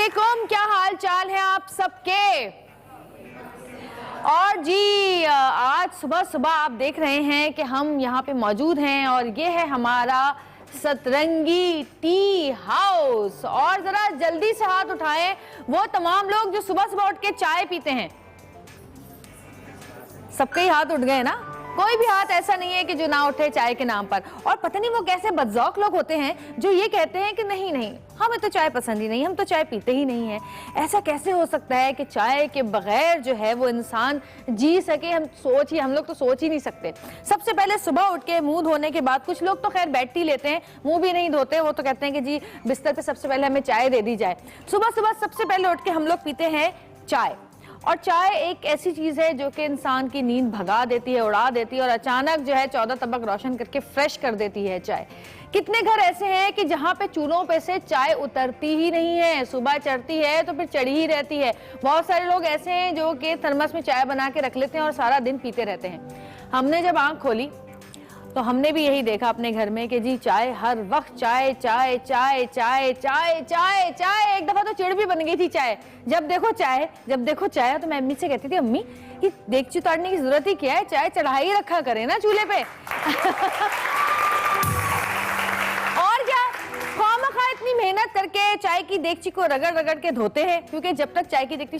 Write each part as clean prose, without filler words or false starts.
वालेकुम, क्या हाल चाल है आप सबके। और जी आज सुबह सुबह आप देख रहे हैं कि हम यहाँ पे मौजूद हैं और ये है हमारा सतरंगी टी हाउस। और जरा जल्दी से हाथ उठाएं वो तमाम लोग जो सुबह सुबह उठ के चाय पीते हैं। सबके ही हाथ उठ गए ना, कोई भी हाथ ऐसा नहीं है कि जो ना उठे चाय के नाम पर। और पता नहीं वो कैसे बदजौक लोग होते हैं जो ये कहते हैं कि नहीं नहीं हमें तो चाय पसंद ही नहीं, हम तो चाय पीते ही नहीं है। ऐसा कैसे हो सकता है कि चाय के बगैर जो है वो इंसान जी सके। हम लोग तो सोच ही नहीं सकते। सबसे पहले सुबह उठ के मुंह धोने के बाद, कुछ लोग तो खैर बैठ ही लेते हैं, मुंह भी नहीं धोते, वो तो कहते हैं कि जी बिस्तर पे सबसे पहले हमें चाय दे दी जाए। सुबह सुबह सबसे पहले उठ के हम लोग पीते हैं चाय। और चाय एक ऐसी चीज है जो कि इंसान की नींद भगा देती है, उड़ा देती है और अचानक जो है 14 तबक रोशन करके फ्रेश कर देती है चाय। कितने घर ऐसे हैं कि जहां पे चूल्हों पे से चाय उतरती ही नहीं है, सुबह चढ़ती है तो फिर चढ़ी ही रहती है। बहुत सारे लोग ऐसे हैं जो कि थर्मस में चाय बना के रख लेते हैं और सारा दिन पीते रहते हैं। हमने जब आंख खोली तो हमने भी यही देखा अपने घर में कि जी चाय हर वक्त चाय चाय चाय चाय चाय चाय चाय। एक दफा तो चिड़ भी बन गई थी चाय, जब देखो चाय जब देखो चाय। तो मैं अम्मी से कहती थी अम्मी ये देगची उतारने की जरूरत ही क्या है, चाय चढ़ा ही रखा करे ना चूल्हे पे। और क्या खामखा इतनी मेहनत करके चाय की देगची को रगड़ रगड़ के धोते हैं, क्योंकि जब तक चाय की देगची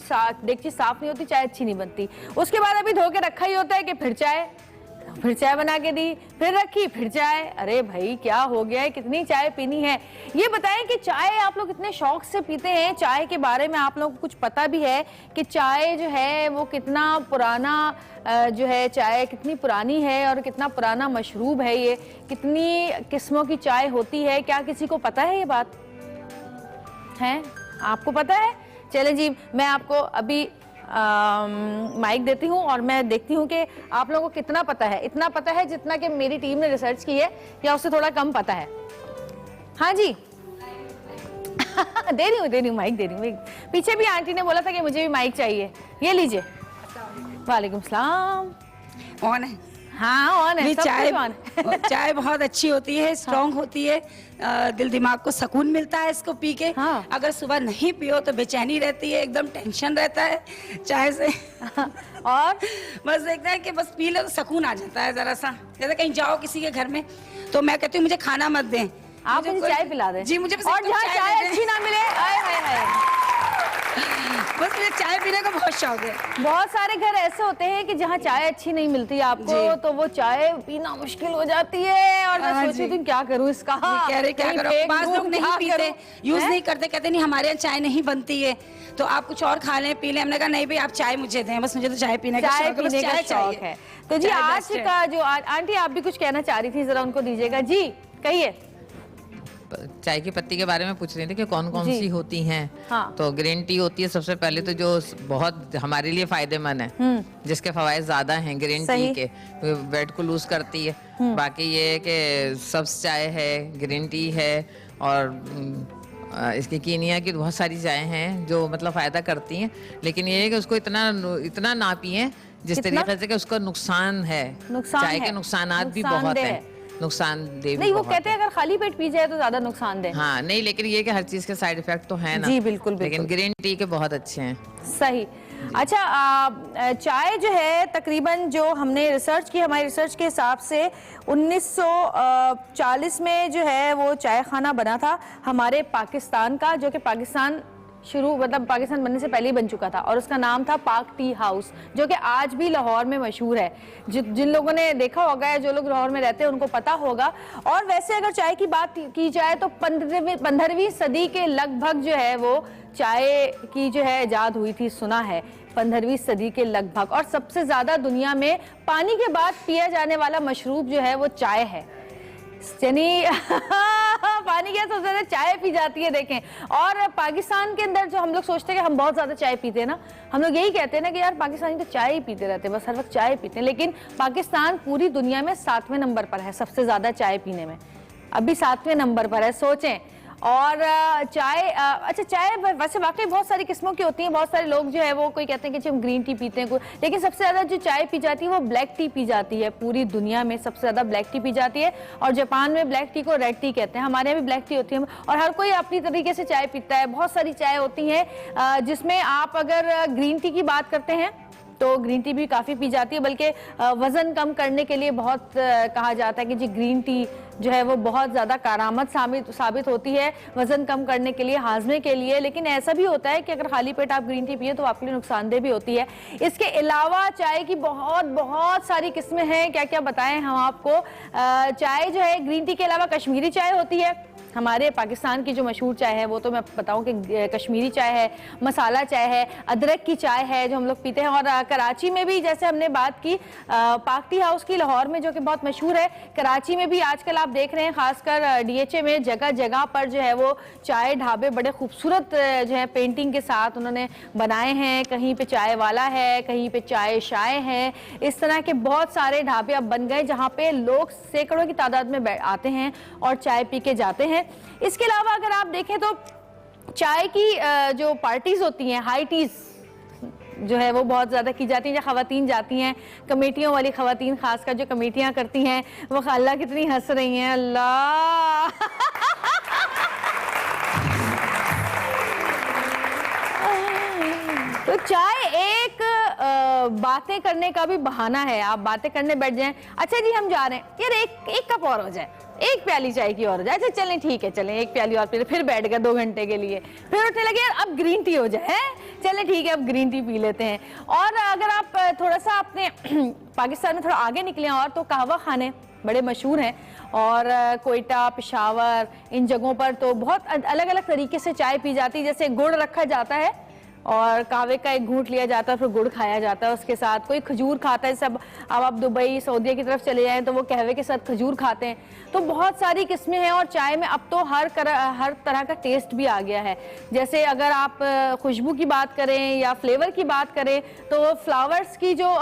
साफ नहीं होती चाय अच्छी नहीं बनती। उसके बाद अभी धो के रखा ही होता है कि फिर चाय बना के दी, फिर रखी, फिर चाय। अरे भाई क्या हो गया है, कितनी चाय पीनी है। ये बताएं कि चाय आप लोग कितने शौक से पीते हैं। चाय के बारे में आप लोगों को कुछ पता भी है कि चाय जो है वो कितना पुराना जो है चाय कितनी पुरानी है और कितना पुराना मशरूब है। ये कितनी किस्मों की चाय होती है, क्या किसी को पता है ये बात है? आपको पता है? चलें जी, मैं आपको अभी माइक देती हूँ और मैं देखती हूँ कि आप लोगों को कितना पता है। इतना पता है जितना कि मेरी टीम ने रिसर्च की है या उससे थोड़ा कम पता है? हाँ जी। दे रही हूँ माइक दे रही हूँ। पीछे भी आंटी ने बोला था कि मुझे भी माइक चाहिए, ये लीजिए। वालेकुम सलाम। ऑन है? हाँ ऑन है, चाय बहुत अच्छी होती है, स्ट्रॉन्ग होती है, दिल दिमाग को सुकून मिलता है इसको पी के। हाँ। अगर सुबह नहीं पियो तो बेचैनी रहती है, एकदम टेंशन रहता है चाय से। और बस देखते हैं कि बस पी लो तो सुकून आ जाता है जरा सा। जैसे कहीं जाओ किसी के घर में तो मैं कहती हूँ मुझे खाना मत दें, आप मुझे चाय पिला दें। जी मुझे बस और जहाँ चाय अच्छी ना मिले, आए हाय हाय, बस मुझे चाय पीने का बहुत शौक है। बहुत सारे घर ऐसे होते हैं कि जहाँ चाय अच्छी नहीं मिलती आपको तो वो चाय पीना मुश्किल हो जाती है। और मैं सोचती थी क्या करूँ इसका। कह रहे क्या करो, बाज़ लोग नहीं पीते, यूज नहीं करते, कहते नहीं हमारे यहाँ चाय नहीं बनती है तो आप कुछ और खा लें पी लें। हमने कहा नहीं भाई आप चाय मुझे दें, बस मुझे तो चाय पीने का शौक है। तो जी आज का जो आंटी आप भी कुछ कहना चाह रही थी, जरा उनको दीजिएगा। जी कहिए। चाय की पत्ती के बारे में पूछ रहे थे कि कौन कौन सी होती हैं। हाँ। तो ग्रीन टी होती है सबसे पहले, तो जो बहुत हमारे लिए फायदेमंद है, जिसके फवायद ज्यादा हैं ग्रीन टी के, वेट को लूज करती है। बाकी ये है कि सब्ज चाय है, ग्रीन टी है और इसकी कीनिया की बहुत सारी चाय हैं जो मतलब फायदा करती हैं। लेकिन ये है कि उसको इतना ना पिए जिस तरीके से कि उसका नुकसान है। चाय के नुकसानात भी बहुत हैं, नुकसानदेह नहीं। वो कहते हैं अगर खाली पेट पी जाए तो ज्यादा नुकसानदेह। हाँ नहीं, लेकिन ये कि हर चीज के साइड इफेक्ट तो है ना। जी बिल्कुल, लेकिन ग्रीन टी के बहुत अच्छे हैं। सही। अच्छा चाय जो है तकरीबन जो हमने रिसर्च की, हमारी रिसर्च के हिसाब से 1940 में जो है वो चाय खाना बना था हमारे पाकिस्तान का, जो कि पाकिस्तान पाकिस्तान बनने से पहले ही बन चुका था और उसका नाम था पाक टी हाउस, जो कि आज भी लाहौर में मशहूर है। जिन लोगों ने देखा होगा, जो लोग लाहौर में रहते हैं उनको पता होगा। और वैसे अगर चाय की बात की जाए तो 15वीं सदी के लगभग जो है वो चाय की जो है इजाद हुई थी, सुना है 15वीं सदी के लगभग। और सबसे ज्यादा दुनिया में पानी के बाद पिया जाने वाला मशरूब जो है वो चाय है। यानी पानी के सबसे ज्यादा चाय पी जाती है, देखें। और पाकिस्तान के अंदर जो हम लोग सोचते हैं कि हम बहुत ज्यादा चाय पीते हैं ना, हम लोग यही कहते हैं ना कि यार पाकिस्तानी तो चाय ही पीते रहते हैं, बस हर वक्त चाय पीते हैं। लेकिन पाकिस्तान पूरी दुनिया में 7वें नंबर पर है सबसे ज्यादा चाय पीने में, अभी 7वें नंबर पर है, सोचें। और चाय अच्छा चाय वैसे वाकई बहुत सारी किस्मों की होती हैं। बहुत सारे लोग जो है वो कोई कहते हैं कि हम ग्रीन टी पीते हैं, लेकिन सबसे ज़्यादा जो चाय पी जाती है वो ब्लैक टी पी जाती है। पूरी दुनिया में सबसे ज़्यादा ब्लैक टी पी जाती है और जापान में ब्लैक टी को रेड टी कहते हैं। हमारे यहाँ भी ब्लैक टी होती है और हर कोई अपनी तरीके से चाय पीता है। बहुत सारी चाय होती हैं जिसमें आप अगर ग्रीन टी की बात करते हैं तो ग्रीन टी भी काफ़ी पी जाती है, बल्कि वज़न कम करने के लिए बहुत कहा जाता है कि जी ग्रीन टी जो है वो बहुत ज़्यादा कारआमद साबित होती है वज़न कम करने के लिए, हाजमे के लिए। लेकिन ऐसा भी होता है कि अगर खाली पेट आप ग्रीन टी पिए तो आपके लिए नुकसानदेह भी होती है। इसके अलावा चाय की बहुत सारी किस्में हैं, क्या क्या बताएं हम आपको। चाय जो है ग्रीन टी के अलावा कश्मीरी चाय होती है। हमारे पाकिस्तान की जो मशहूर चाय है वो तो मैं बताऊं कि कश्मीरी चाय है, मसाला चाय है, अदरक की चाय है जो हम लोग पीते हैं। और कराची में भी जैसे हमने बात की पाक टी हाउस की लाहौर में जो कि बहुत मशहूर है, कराची में भी आजकल आप देख रहे हैं खासकर डीएचए में जगह जगह पर जो है वो चाय ढाबे बड़े खूबसूरत जो है पेंटिंग के साथ उन्होंने बनाए हैं। कहीं पे चाय वाला है, कहीं पे चाय शाय है। इस तरह के बहुत सारे ढाबे अब बन गए जहाँ पे लोग सैकड़ों की तादाद में आते हैं और चाय पी के जाते हैं। इसके अलावा अगर आप देखें तो चाय की जो पार्टीज होती हैं, हाई टीज जो है वो बहुत ज़्यादा की जाती हैं। जहाँ ख़वातीन जाती हैं, कमेटियों वाली ख़वातीन खासकर जो कमेटियाँ करती हैं, वो अल्लाह कितनी हंस रही हैं, अल्लाह तो चाय एक बातें करने का भी बहाना है। आप बातें करने बैठ जाएं, अच्छा जी हम जा रहे हैं यार, एक कप और हो जाए, एक प्याली चाय की और हो जाए, अच्छा चलें ठीक है चलें एक प्याली और पी, फिर बैठ गए 2 घंटे के लिए, फिर उठने लगे यार अब ग्रीन टी हो जाए, चलें ठीक है अब ग्रीन टी पी लेते हैं। और अगर आप थोड़ा सा अपने पाकिस्तान में थोड़ा आगे निकले और तो कहवा खाने बड़े मशहूर हैं और कोयटा, पेशावर, इन जगहों पर तो बहुत अलग अलग तरीके से चाय पी जाती है। जैसे गुड़ रखा जाता है और कहवे का एक घूंट लिया जाता है, फिर गुड़ खाया जाता है उसके साथ। कोई खजूर खाता है, सब अब आप दुबई सऊदीया की तरफ चले जाएं तो वो कहवे के साथ खजूर खाते हैं। तो बहुत सारी किस्में हैं और चाय में अब तो हर तरह का टेस्ट भी आ गया है। जैसे अगर आप खुशबू की बात करें या फ्लेवर की बात करें तो फ्लावर्स की जो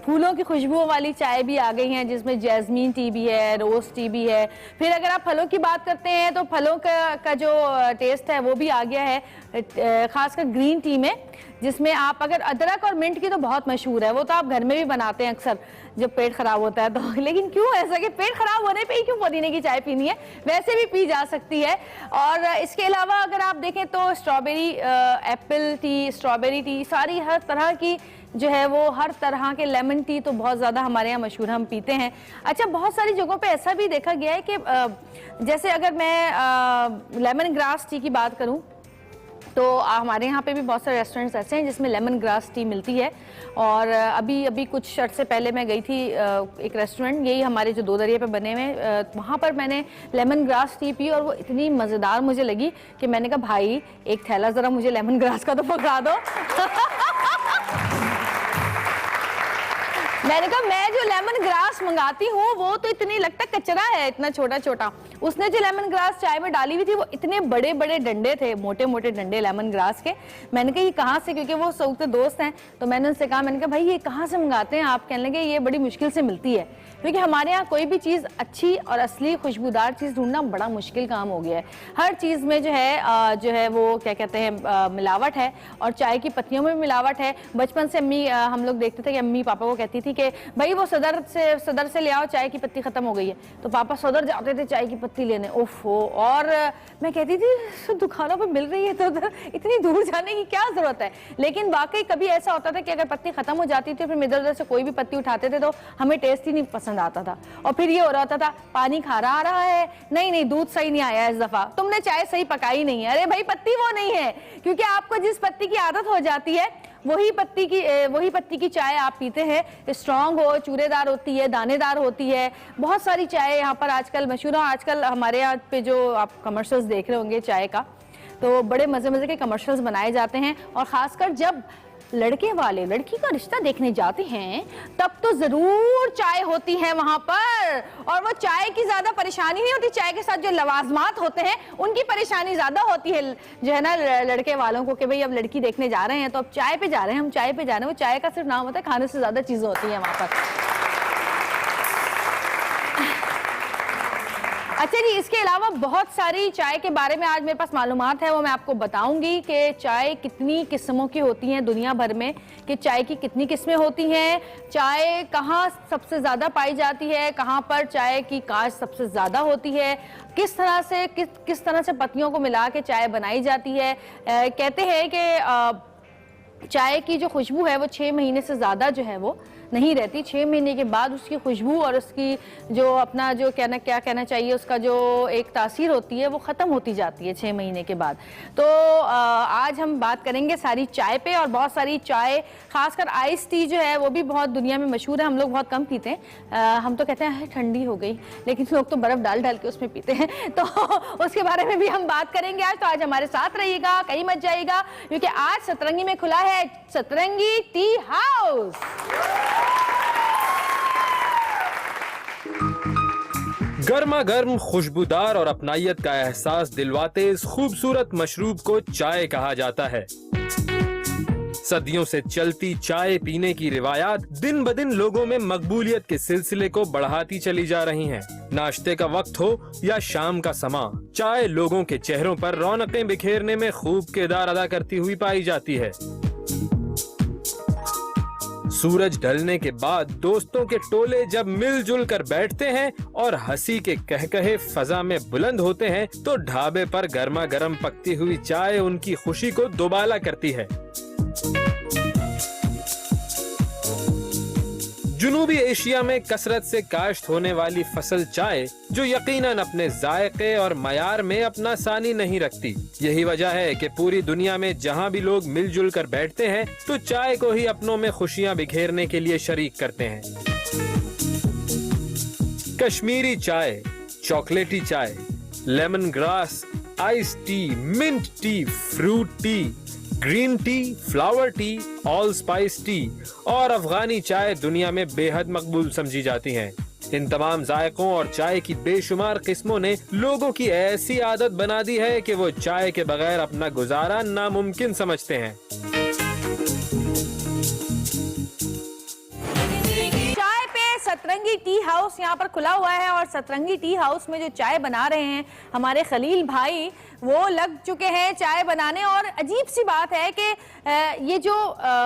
फूलों की खुशबुओं वाली चाय भी आ गई हैं, जिसमें जैस्मीन टी भी है, रोज टी भी है। फिर अगर आप फलों की बात करते हैं तो फलों का जो टेस्ट है वो भी आ गया है, खासकर ग्रीन टी में, जिसमें आप अगर अदरक और मिंट की तो बहुत मशहूर है, वो तो आप घर में भी बनाते हैं अक्सर जब पेट खराब होता है तो। लेकिन क्यों ऐसा कि पेट खराब होने पे ही क्यों पुदीने की चाय पीनी है, वैसे भी पी जा सकती है। और इसके अलावा अगर आप देखें तो strawberry Apple T, strawberry T, सारी हर तरह की जो है वो हर तरह के, लेमन टी तो बहुत ज़्यादा हमारे यहाँ मशहूर, हम पीते हैं। अच्छा बहुत सारी जगहों पे ऐसा भी देखा गया है कि जैसे अगर मैं लेमन ग्रास टी की बात करूँ तो हमारे यहाँ पे भी बहुत सारे रेस्टोरेंट्स ऐसे हैं जिसमें लेमन ग्रास टी मिलती है। और अभी कुछ अर्से से पहले मैं गई थी एक रेस्टोरेंट, यही हमारे जो 2 दरिया पे बने हुए, वहाँ पर मैंने लेमन ग्रास टी पी और वो इतनी मज़ेदार मुझे लगी कि मैंने कहा भाई एक थैला ज़रा मुझे लेमन ग्रास का तो पकड़ा दो। मैंने कहा मैं जो लेमन ग्रास मंगाती हूँ वो तो इतनी लगता कचरा है, इतना छोटा छोटा। उसने जो लेमन ग्रास चाय में डाली हुई थी वो इतने बड़े बड़े डंडे थे, मोटे मोटे डंडे लेमन ग्रास के। मैंने कहा ये कहाँ से, क्योंकि वो सऊदे दोस्त हैं तो मैंने उनसे कहा, मैंने कहा भाई ये कहाँ से मंगाते हैं आप? कहने लगे ये बड़ी मुश्किल से मिलती है, क्योंकि हमारे यहाँ कोई भी चीज़ अच्छी और असली खुशबूदार चीज़ ढूंढना बड़ा मुश्किल काम हो गया है। हर चीज़ में जो है वो क्या कहते हैं मिलावट है, और चाय की पत्तियों में भी मिलावट है। बचपन से अम्मी हम लोग देखते थे कि अम्मी पापा को कहती थी कि भाई वो सदर से ले आओ, चाय की पत्ती खत्म हो गई है, तो पापा सदर जाते थे चाय की पत्ती लेने। ओफो, और मैं कहती थी दुकानों पे मिल रही है तो इतनी दूर जाने की क्या जरूरत है। लेकिन वाकई कभी ऐसा होता था कि अगर पत्ती खत्म हो जाती थी, फिर हम इधर उधर से कोई भी पत्ती उठाते थे तो हमें टेस्ट ही नहीं पसंद आता था, और फिर ये हो रहा था पानी खारा आ रहा है, नहीं दूध सही नहीं आया इस दफा, तुमने चाय सही पकाई नहीं है। अरे भाई पत्ती वो नहीं है, क्योंकि आपको जिस पत्ती की आदत हो जाती है वही पत्ती की चाय आप पीते हैं। स्ट्रांग हो, चूरेदार होती है, दानेदार होती है। बहुत सारी चाय यहाँ पर आजकल मशहूर है। आजकल हमारे यहाँ पे जो आप कमर्शियल्स देख रहे होंगे चाय का, तो बड़े मजे के कमर्शियल्स बनाए जाते हैं, और खासकर जब लड़के वाले लड़की का रिश्ता देखने जाते हैं तब तो जरूर चाय होती है वहां पर। और वो चाय की ज्यादा परेशानी नहीं होती, चाय के साथ जो लवाजमात होते हैं उनकी परेशानी ज्यादा होती है जो है ना लड़के वालों को, कि भाई अब लड़की देखने जा रहे हैं तो अब चाय पे जा रहे हैं, हम चाय पे जा रहे हैं। वो चाय का सिर्फ नाम होता है, खाने से ज्यादा चीजें होती हैं वहां पर। अच्छा जी, इसके अलावा बहुत सारी चाय के बारे में आज मेरे पास मालूमात है, वो मैं आपको बताऊंगी कि चाय कितनी किस्मों की होती हैं दुनिया भर में, कि चाय की कितनी किस्में होती हैं, चाय कहाँ सबसे ज़्यादा पाई जाती है, कहाँ पर चाय की काश्त सबसे ज़्यादा होती है, किस तरह से पत्तियों को मिला के चाय बनाई जाती है। कहते हैं कि चाय की जो खुशबू है वो 6 महीने से ज़्यादा जो है वो नहीं रहती। 6 महीने के बाद उसकी खुशबू और उसकी जो अपना जो क्या कहना चाहिए, उसका जो एक तासीर होती है वो ख़त्म होती जाती है 6 महीने के बाद। तो आज हम बात करेंगे सारी चाय पे, और बहुत सारी चाय, खासकर आइस टी जो है वो भी बहुत दुनिया में मशहूर है। हम लोग बहुत कम पीते हैं, हम तो कहते हैं ठंडी हो गई, लेकिन लोग तो बर्फ़ डाल डाल के उसमें पीते हैं। तो उसके बारे में भी हम बात करेंगे आज। तो आज हमारे साथ रहिएगा, कहीं मत जाइएगा, क्योंकि आज सतरंगी में खुला है सतरंगी टी हाउस। गर्मा गर्म, खुशबूदार और अपनाइयत का एहसास दिलवाते इस खूबसूरत मशरूब को चाय कहा जाता है। सदियों से चलती चाय पीने की रिवायात दिन ब दिन लोगों में मकबूलियत के सिलसिले को बढ़ाती चली जा रही हैं। नाश्ते का वक्त हो या शाम का समा, चाय लोगों के चेहरों पर रौनकें बिखेरने में खूब किरदार अदा करती हुई पाई जाती है। सूरज ढलने के बाद दोस्तों के टोले जब मिलजुल कर बैठते हैं और हंसी के कहकहे फजा में बुलंद होते हैं, तो ढाबे पर गर्मा गर्म पकती हुई चाय उनकी खुशी को दोबाला करती है। जुनूबी एशिया में कसरत से काश्त होने वाली फसल चाय, जो यकीनन अपने जायके और मयार में अपना सानी नहीं रखती। यही वजह है कि पूरी दुनिया में जहां भी लोग मिलजुल कर बैठते हैं तो चाय को ही अपनों में खुशियां बिखेरने के लिए शरीक करते हैं। कश्मीरी चाय, चॉकलेटी चाय, lemon grass, ice tea, mint tea, fruit tea, green tea, flower tea, all spice tea और अफगानी चाय दुनिया में बेहद मकबूल समझी जाती हैं। इन तमाम जायकों और चाय की बेशुमार किस्मों ने लोगों की ऐसी आदत बना दी है कि वो चाय के बगैर अपना गुजारा नामुमकिन समझते हैं। सतरंगी टी हाउस यहाँ पर खुला हुआ है, और सतरंगी टी हाउस में जो चाय बना रहे हैं हमारे खलील भाई, वो लग चुके हैं चाय बनाने। और अजीब सी बात है कि ये जो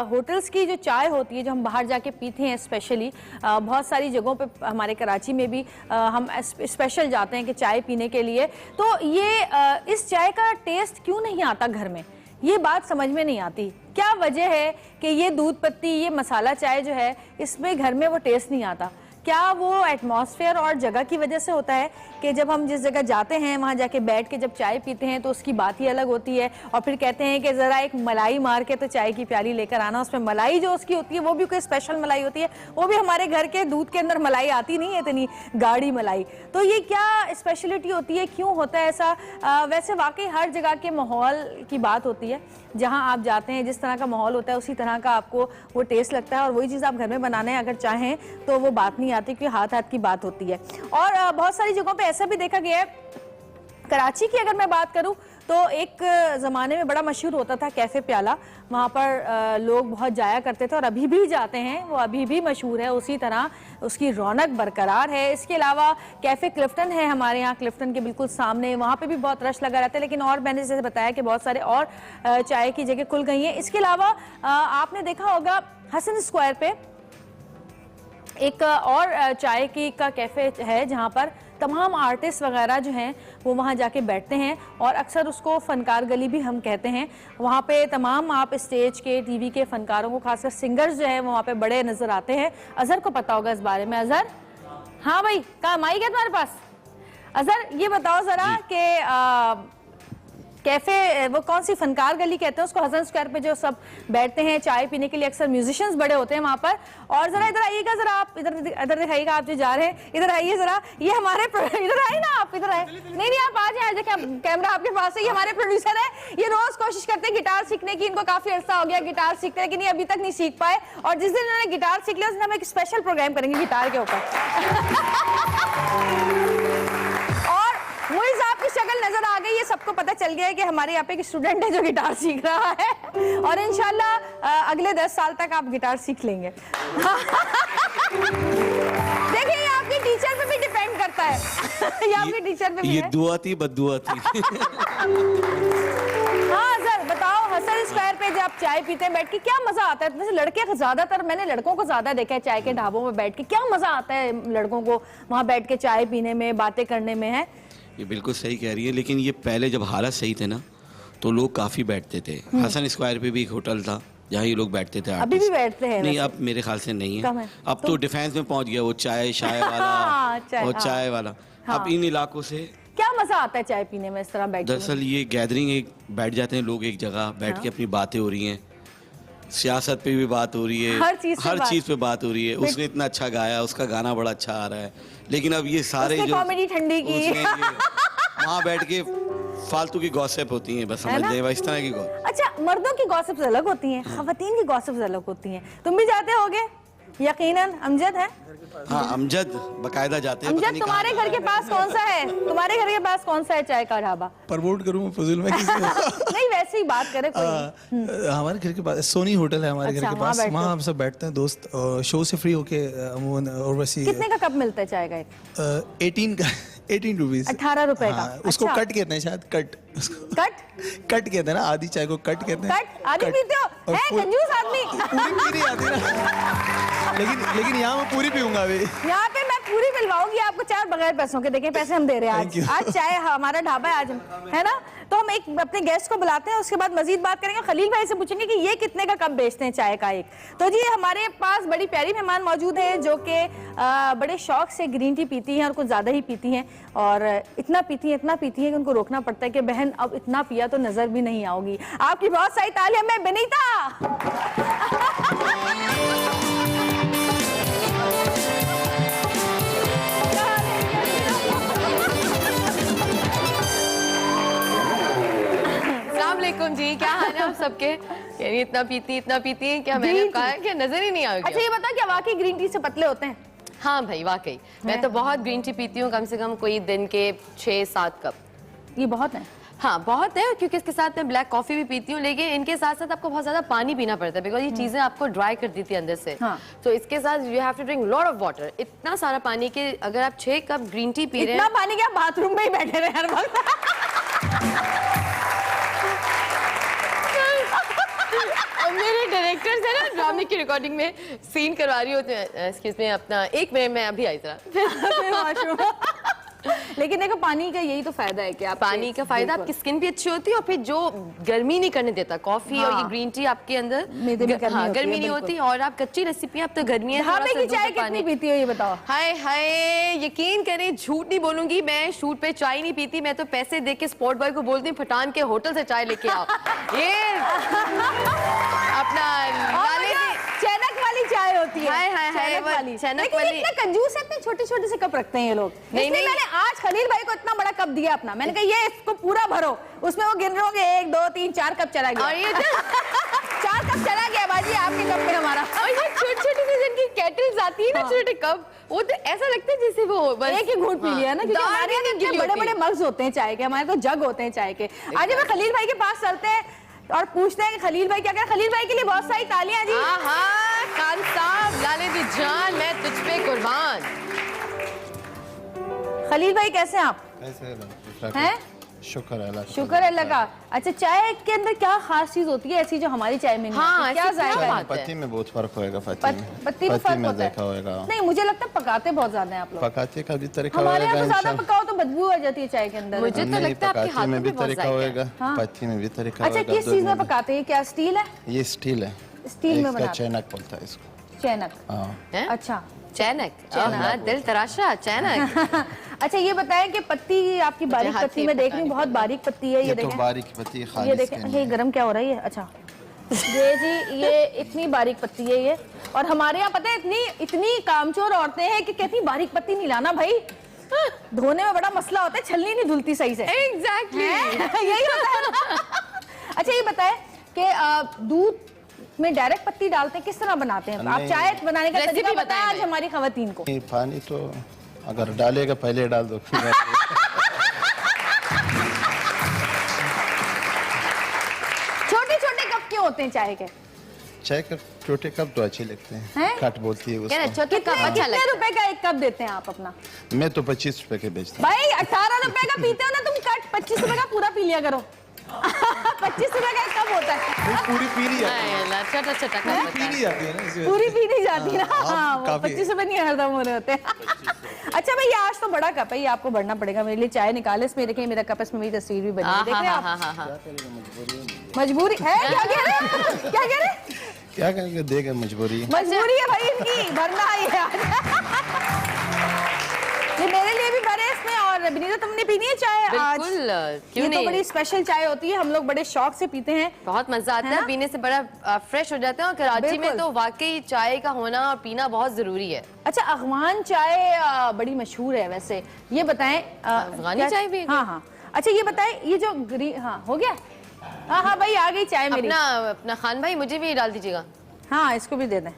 होटल्स की जो चाय होती है, जो हम बाहर जाके पीते हैं, स्पेशली बहुत सारी जगहों पे, हमारे कराची में भी हम स्पेशल जाते हैं कि चाय पीने के लिए, तो ये इस चाय का टेस्ट क्यों नहीं आता घर में, ये बात समझ में नहीं आती। क्या वजह है कि ये दूध पत्ती, ये मसाला चाय जो है, इसमें घर में वो टेस्ट नहीं आता? क्या वो एटमॉस्फेयर और जगह की वजह से होता है कि जब हम जिस जगह जाते हैं वहाँ जाके बैठ के जब चाय पीते हैं तो उसकी बात ही अलग होती है। और फिर कहते हैं कि ज़रा एक मलाई मार के तो चाय की प्याली लेकर आना, उसमें मलाई जो उसकी होती है वो भी कोई स्पेशल मलाई होती है, वो भी हमारे घर के दूध के अंदर मलाई आती नहीं है, इतनी गाढ़ी मलाई। तो ये क्या स्पेशलिटी होती है, क्यों होता है ऐसा? वैसे वाकई हर जगह के माहौल की बात होती है, जहाँ आप जाते हैं जिस तरह का माहौल होता है उसी तरह का आपको वो टेस्ट लगता है, और वही चीज़ आप घर में बनाने अगर चाहें तो वो बात नहीं आती, क्योंकि हाथ हाथ की बात होती है। और बहुत सारी जगहों पे ऐसा भी देखा गया है, कराची की अगर मैं बात करूं तो एक ज़माने में बड़ा मशहूर होता था कैफ़े प्याला, वहाँ पर लोग बहुत जाया करते थे और अभी भी जाते हैं, वो अभी भी मशहूर है, उसी तरह उसकी रौनक बरकरार है। इसके अलावा कैफ़े क्लिफ्टन है हमारे यहाँ, क्लिफ्टन के बिल्कुल सामने, वहाँ पे भी बहुत रश लगा रहता है, लेकिन और मैंने जैसे बताया कि बहुत सारे और चाय की जगह खुल गई हैं। इसके अलावा आपने देखा होगा हसन स्क्वायर पे एक और चाय की का कैफ़े है, जहाँ पर तमाम आर्टिस्ट वगैरह जो हैं वो वहाँ जाके बैठते हैं, और अक्सर उसको फ़नकार गली भी हम कहते हैं। वहाँ पे तमाम आप स्टेज के, टीवी के फ़नकारों को, खासकर सिंगर्स जो हैं वहाँ पे बड़े नज़र आते हैं। अज़हर को पता होगा इस बारे में। अज़हर, हाँ भाई, कहाँ माइक है तुम्हारे पास? अज़हर ये बताओ ज़रा कि कैफ़े वो कौन सी फनकार गली कहते हैं उसको, हसन स्क्वायर पे जो सब बैठते हैं चाय पीने के लिए, अक्सर म्यूजिशियंस बड़े होते हैं वहाँ पर। और जरा इधर आइएगा, जरा आप इधर दिखाइएगा, आप जो जा रहे हैं इधर आइए जरा, ये हमारे इधर आइए ना, आप इधर आए, नहीं आप आ जाए, देखिए कैमरा आपके पास है, ये हमारे प्रोड्यूसर है, ये रोज कोशिश करते हैं गिटार सीखने की, इनको काफी अर्सा हो गया गिटार सीखते, लेकिन ये अभी तक नहीं सीख पाए, और जिस दिन इन्होंने गिटार सीख लिया उस दिन हम एक स्पेशल प्रोग्राम करेंगे गिटार के ऊपर। मुइज़ आपकी शक्ल नजर आ गई है, सबको पता चल गया है कि हमारे यहाँ पे एक स्टूडेंट है जो गिटार सीख रहा है, और इंशाल्लाह अगले 10 साल तक आप गिटार सीख लेंगे। देखिए ये आपके टीचर पे भी डिपेंड राइम करता है। ये आपके टीचर पे भी ये है? दुआ थी बद्दुआ थी। हाँ सर बताओ, हसन स्क्वायर पे जब आप चाय पीते हैं बैठ के क्या मजा आता है? वैसे लड़के ज्यादातर, मैंने लड़कों को ज्यादा देखा है चाय के ढाबों में बैठ के, क्या मजा आता है लड़कों को वहां बैठ के चाय पीने में, बातें करने में? है ये बिल्कुल सही कह रही है, लेकिन ये पहले जब हालात सही थे ना तो लोग काफी बैठते थे। हसन स्क्वायर पे भी एक होटल था जहाँ ये लोग बैठते थे। अभी भी बैठते हैं? नहीं, अब मेरे ख्याल से नहीं कम है, है। अब तो डिफेंस में पहुंच गया वो चाय शाय वाला और चाय वाला। अब इन इलाकों से क्या मजा आता है चाय पीने में इस तरह बैठ के? दरअसल ये गैदरिंग, एक बैठ जाते हैं लोग एक जगह बैठ के, अपनी बातें हो रही हैं, सियासत पे भी बात हो रही है, हर चीज पे बात हो रही है। उसने इतना अच्छा गाया, उसका गाना बड़ा अच्छा आ रहा है, लेकिन अब ये सारे जो कॉमेडी ठंडी की वहाँ बैठ के फालतू की गॉसिप होती हैं, बस समझ ले इस तरह की अच्छा, मर्दों की गॉसिप्स अलग होती हैं, खवातीन की गॉसिप्स अलग होती हैं। तुम भी जाते होगे यकीनन, अमजद है? हाँ, अमजद बकायदा जाते हैं। अमजद, तुम्हारे घर के पास कौन सा है? तुम्हारे घर के पास कौन सा है चाय का ढाबा? प्रमोट करूं मैं फजूल में किसी को? नहीं, वैसे ही बात करे कोई। हमारे घर के पास सोनी होटल है हमारे घर के पास, वहाँ हम सब बैठते हैं दोस्त, शो से फ्री होके अमूमन। और वैसे कितने का कप मिलता है चाय का? 18 रुपीज, 18 रुपए का। उसको अच्छा। कट कहते हैं शायद, कट कट कट कहते हैं ना, आधी चाय को कट कहते हैं। कट आधी पीते हो? है कंजूस आदमी। पूरी नहीं आती ना, लेकिन यहाँ मैं पूरी पीऊंगा अभी। यहाँ पे मैं पूरी पिलवाऊंगी आपको चाय बगैर पैसों के। देखें पैसे हम दे रहे हैं Thank you. आज चाय हमारा ढाबा है आज, है ना? तो हम एक अपने गेस्ट को बुलाते हैं, उसके बाद मजीद बात करेंगे। खलील भाई से पूछेंगे कि ये कितने का कप बेचते हैं चाय का एक। तो जी हमारे पास बड़ी प्यारी मेहमान मौजूद है जो कि बड़े शौक से ग्रीन टी पीती हैं और कुछ ज्यादा ही पीती हैं, और इतना पीती हैं कि उनको रोकना पड़ता है कि बहन अब इतना पिया तो नजर भी नहीं आओगी। आपकी बहुत सारी तालियां। मैं बेनीता। अस्सलामुअलैकुम जी, क्या हाल है आप सबके? यानी इतना पीती हैं क्या? मैंने कहा है कि नजर ही नहीं आ गया। अच्छा ये बता, क्या वाकई ग्रीन टी से पतले होते हैं? हाँ भाई वाकई, मैं तो बहुत ग्रीन टी पीती हूँ, कम से कम कोई दिन के 6-7 कप। ये बहुत है। हाँ बहुत है, क्योंकि इसके साथ मैं ब्लैक कॉफी भी पीती हूँ, लेकिन इनके साथ साथ आपको बहुत ज्यादा पानी पीना पड़ता है, बिकॉज ये चीजें आपको ड्राई कर देती है अंदर से। हाँ। तो इसके साथ you have to drink lot of water, इतना सारा पानी कि अगर आप 6 कप ग्रीन टी पी रहे हैं। इतना पानी क्या, बाथरूम में ही बैठे रहे हर वक्त? मेरे डायरेक्टर है ना, ड्रामे की रिकॉर्डिंग में सीन करवा रही होती है, एक्सक्यूज मी अपना 1 मिनट में अभी आई जरा। लेकिन देखो पानी का यही तो फायदा है कि आप पानी का फायदा, आपकी स्किन भी अच्छी होती है, और फिर जो गर्मी नहीं करने देता कॉफी और ये ग्रीन टी आपके अंदर गर्मी नहीं होती, और आप कच्ची लस्सी पिए। अब तो गर्मी है, ढाबे की चाय कितनी पीती हो ये बताओ? हाय हाय, यकीन करें झूठ नहीं बोलूंगी, मैं शूट पे चाय नहीं पीती, मैं तो पैसे दे के स्पॉट बॉय को बोलती हूँ फटान के होटल से चाय लेके आओ। ये अपना चैनक वाली चाय होती है। हाय हाय हाय, चैनक वाली। इतने कंजूस है, इतने छोटे-छोटे से कप रखते हैं ये लोग। नहीं नहीं, मैंने आज खलील भाई को इतना बड़ा कप दिया अपना, मैंने कहा ये इसको पूरा भरो, उसमें वो गिन रहे होंगे 1 2 3 4 कप चला गया। और ये 4 कप चला गया बाजी आपके कप में हमारा। और ये छोटी-छोटी सी जिनकी केटल्स आती है ना, छोटे कप, वो तो ऐसा लगता है जैसे वो बस एक ही घूंट पी लिया ना, क्योंकि हमारे यहाँ बड़े-बड़े मग्स होते हैं चाय के, हमारे तो जग होते हैं चाय के। आज मैं खलील भाई के पास चलते हैं और पूछते हैं कि खलील भाई क्या करें। खलील भाई के लिए बहुत सारी तालियां जी। हाँ खान साहब, लाले दी जान, मैं तुझ पे कुर्बान। खलील भाई कैसे हैं आप? कैसे हैं? शुक्र है शुक्र है अल्लाह का। अच्छा चाय के अंदर क्या खास चीज होती है ऐसी जो हमारी चाय में नहीं हाँ, होती? क्या ऐसी क्या जायका है? बात है? पत्ती में बहुत फर्क होएगा। पत्ती में फर्क होता देखा है? होएगा। नहीं मुझे लगता है पकाते बहुत ज्यादा हैं आप लोग। पकाते का भी तरीका हमारे होएगा। यहाँ तो ज्यादा पकाओ तो बदबू आ जाती है चाय के अंदर। मुझे तो नहीं, लगता है आपके पकाते हाथों में भी में बहुत तरीका जायका है। होएगा, हाँ। पत्ती में भी तरीका अच्छा होएगा। किस चीज में पकाते हैं? क्या स्टील है? ये स्टील है, स्टील में इसका बनाते हैं। चैनक बोलता है इसको। चैनक। हाँ, हैं? अच्छा चैनक, हाँ, दिल तराशा चैनक। अच्छा ये बताएं कि पत्ती आपकी बारीक हाथ पत्ती से में देख रही हूँ पता बहुत बारीक पत्ती है। ये ये तो देखें, बारीक पत्ती ये खाली देखें, ये गरम क्या हो रहा है ये? अच्छा ये जी ये इतनी बारीक पत्ती है ये। और हमारे यहाँ पता है इतनी कामचोर औरतें हैं कि कहती बारीक पत्ती नहीं लाना भाई, धोने में बड़ा मसला होता है, छलनी नहीं धुलती सही से। एग्जैक्टली यही होता है ना। अच्छा ये बताएं कि दूध में डायरेक्ट पत्ती डालते हैं, किस तरह बनाते हैं आप? नहीं। चाय बनाने का रेसिपी तरीका बताएं बताएं आज भाई। हमारी खवातीन को। ये पानी तो अगर डालेगा पहले डाल दो। छोटे छोटे कप क्यों होते हैं चाय के? चाय का छोटे कप तो अच्छे लगते हैं, हैं? कट बोलती है क्या उसको। छोटा कप अच्छा कितने लगता रुपए का एक कप देते हैं आप अपना? मैं तो 25 रुपए के बेचता हूँ। भाई 18 रुपए का पीते हो ना तुम, कट 25 रुपए का पूरा पी लिया करो। 25 रुपए का एक कप होता है। नहीं, पूरी पी नहीं जाती, है छोटा छोटा कप पी होता है। नहीं जाती है ना इसी वजह पूरी पी नहीं जाती ना। हाँ, हाँ, वो काफी। 25 रुपए नहीं हरदम हो रहे होते हैं। अच्छा भाई, ये आज तो बड़ा कप है, ये आपको बढ़ना पड़ेगा मेरे लिए। चाय निकाले, इसमें देखिए मेरा कप, इसमें मेरी तस्वीर भी बनी है, देख रहे हैं आप? मजबूरी है, क्या कह रहे हैं? क्या कह रहे हैं? क्या करेंगे, देगा मजबूरी है। मजबूरी है भाई इनकी, भरना ही है आज। ये मेरे लिए भी भरे इसमें। और बिनीता, तुमने पीनी है चाय आज? बिल्कुल, ये क्यों तो नहीं? बड़ी स्पेशल चाय होती है, हम लोग बड़े शौक से पीते हैं। बहुत मजा आता है है ना? पीने से, बड़ा फ्रेश हो जाते हैं। और कराची में बिल्कुल। तो वाकई चाय का होना और पीना बहुत जरूरी है। अच्छा, अफगान चाय बड़ी मशहूर है वैसे, ये बताएं। अफगानी क्या- चाय भी है? हाँ हाँ। अच्छा ये बताएं, ये जो हाँ हो गया। हाँ हाँ भाई, आ गई चाय मेरी। अपना खान भाई, मुझे भी डाल दीजिएगा। हाँ, इसको भी दे दें।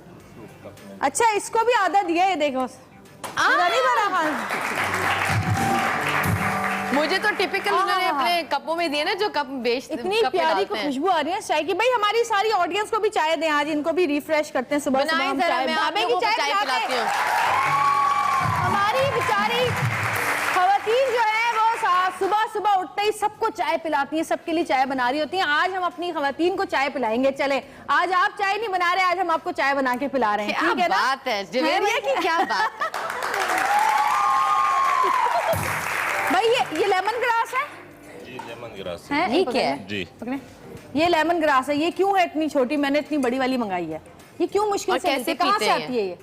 अच्छा, इसको भी आधा दिया, ये देखो। पूरा नहीं भरा। हाँ, मुझे तो टिपिकल हाँ, उन्होंने हाँ, अपने कपों में दिए ना, जो कप बेचते, इतनी कप में प्यारी डालते हैं। खुशबू आ रही है चाय की। भाई हमारी सारी ऑडियंस को भी चाय दें आज, इनको भी रिफ्रेश करते हैं सुबह सुबह बनाइए हम जरा, चाय। मैं आप भाभी की लोगों को चाय चाय पिलाते पिलाती हैं। हूँ। हमारी बेचारी खवातीन जो है वो सुबह सुबह उठते ही सबको चाय पिलाती हैं, सबके लिए चाय बना रही होती हैं। आज हम अपनी खवातीन को चाय पिलाएंगे। चले, आज आप चाय नहीं बना रहे, आज हम आपको चाय बना के पिला रहे हैं। क्या ठीक है ना? बात है, जवेरिया की क्या बात है। भाई ये लेमन ग्रास है? जी लेमन ग्रास है? ये क्या है? जी पकड़े। ये लेमन ग्रास है। ये क्यों है इतनी छोटी? मैंने इतनी बड़ी वाली मंगाई है। ये क्यों मुश्किल और से कैसे मिलती है? कहाँ पीते से हैं आती है ये?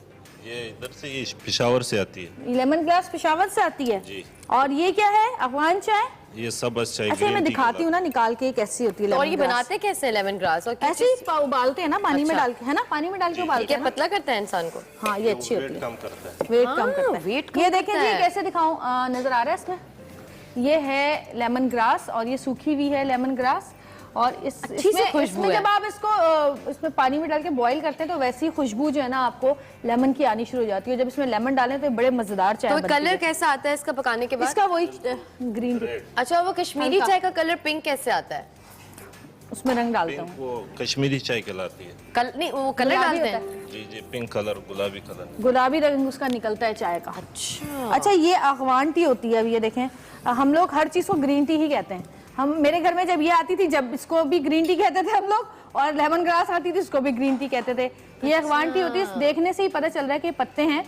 ये इधर से, ये पेशावर से आती है। लेमन ग्रास पेशावर से आती है। जी। और ये क्या है? अफगान चाय? ये सब चाय अच्छा, मैं दिखाती हूँ ना निकाल के कैसी होती है और लेमन ये ग्रास। बनाते कैसे लेमन ग्रास? और ऐसे ही उबालते हैं ना, पानी में डाल के, है ना? पानी में डाल के उबालते क्या हैं ना? पतला करता है इंसान को? हाँ, ये अच्छी होती वेट है, कम करता है। वेट हाँ, कम करता है। वेट कम ये देखें करता जी, है। कैसे दिखाऊं? नजर आ रहा है इसमें? ये है लेमन ग्रास और ये सूखी हुई है लेमन ग्रास। और अच्छी सी खुशबू इसमें है। जब आप इसको इसमें पानी में डाल के बॉईल करते हैं तो वैसी खुशबू जो है ना आपको लेमन की आनी शुरू हो जाती है। जब इसमें लेमन डालें तो ये बड़े मजेदार चाय तो बनती कलर है। कैसा आता है इसका पकाने के बाद? इसका वही ग्रीन टी, अच्छा, वो कश्मीरी हल्का। चाय का कलर पिंक कैसे आता है? उसमें रंग डालता पिंक हूँ। वो कश्मीरी चाय कहलाती है। नहीं, वो कलर गुलाबी डालते होता हैं। जी जी, पिंक कलर, गुलाबी कलर। गुलाबी रंग उसका निकलता है चाय का। अच्छा, अच्छा, ये अफगान टी होती है। अब ये देखें, हम लोग हर चीज को ग्रीन टी ही कहते हैं। हम मेरे घर में जब ये आती थी, जब इसको भी ग्रीन टी कहते थे हम लोग, और लेमन ग्रास आती थी उसको भी ग्रीन टी कहते थे। ये अफगान टी होती है। देखने से ही पता चल रहा है कि ये पत्ते हैं।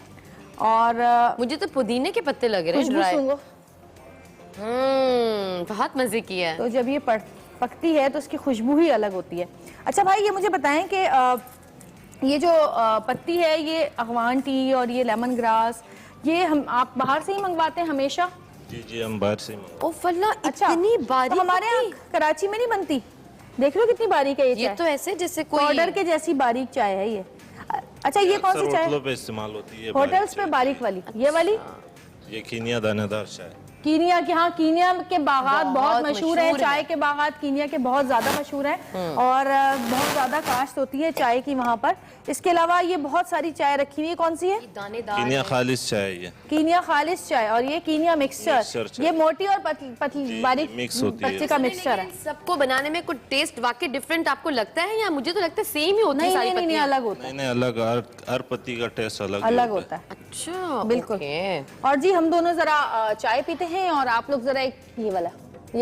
और मुझे तो पुदीने के पत्ते लग रहे हैं, खुशबू ड्राई। सूंघो। बहुत मजे की है। तो जब ये पकती है तो इसकी खुशबू ही अलग होती है। अच्छा भाई, ये मुझे बताएं कि ये जो पत्ती है, ये अफगान टी और ये लेमन ग्रास, ये आप बाहर से ही मंगवाते हैं हमेशा? जी जी, हम बाहर से ओ फल्ला, अच्छा, इतनी बारीक तो हमारे यहाँ पत्ती। कराची में नहीं बनती। देख लो कितनी बारीक है ये ये चाय। तो ऐसे जैसे कोई पाउडर के जैसी बारीक चाय है ये। अच्छा, ये कौन सी अक्सर चाय? होटलों पे इस्तेमाल होती है। होटल्स पे बारीक वाली, ये वाली ये कीनिया दानेदार चाय। कीनिया के, हाँ, कीनिया के बागात बहुत बहुत मशहूर है। मशहूर चाय है। के बागात कीनिया के बहुत ज्यादा मशहूर हैं और बहुत ज्यादा काश्त होती है चाय की वहाँ पर। इसके अलावा ये बहुत सारी चाय रखी हुई है। कौन सी है? दानेदार कीनिया है। खालिस चाय है ये। कीनिया खालिस चाय। और ये कीनिया मिक्सचर, मिक्सचर चाय। ये मोटी और पतली जी, बारीक मिक्स होती है। पत्ते का मिक्सचर है। लेकिन सबको बनाने में कुछ टेस्ट वाकई डिफरेंट आपको लगता है, या मुझे तो लगता है सेम ही होती है नहीं सारी नहीं नहीं, पत्तियां? अलग होता है, नहीं नहीं, अलग, हर पत्ती का टेस्ट अलग अलग होता है। अच्छा, बिल्कुल। ओके। और जी, हम दोनों जरा चाय पीते हैं और आप लोग जरा एक ये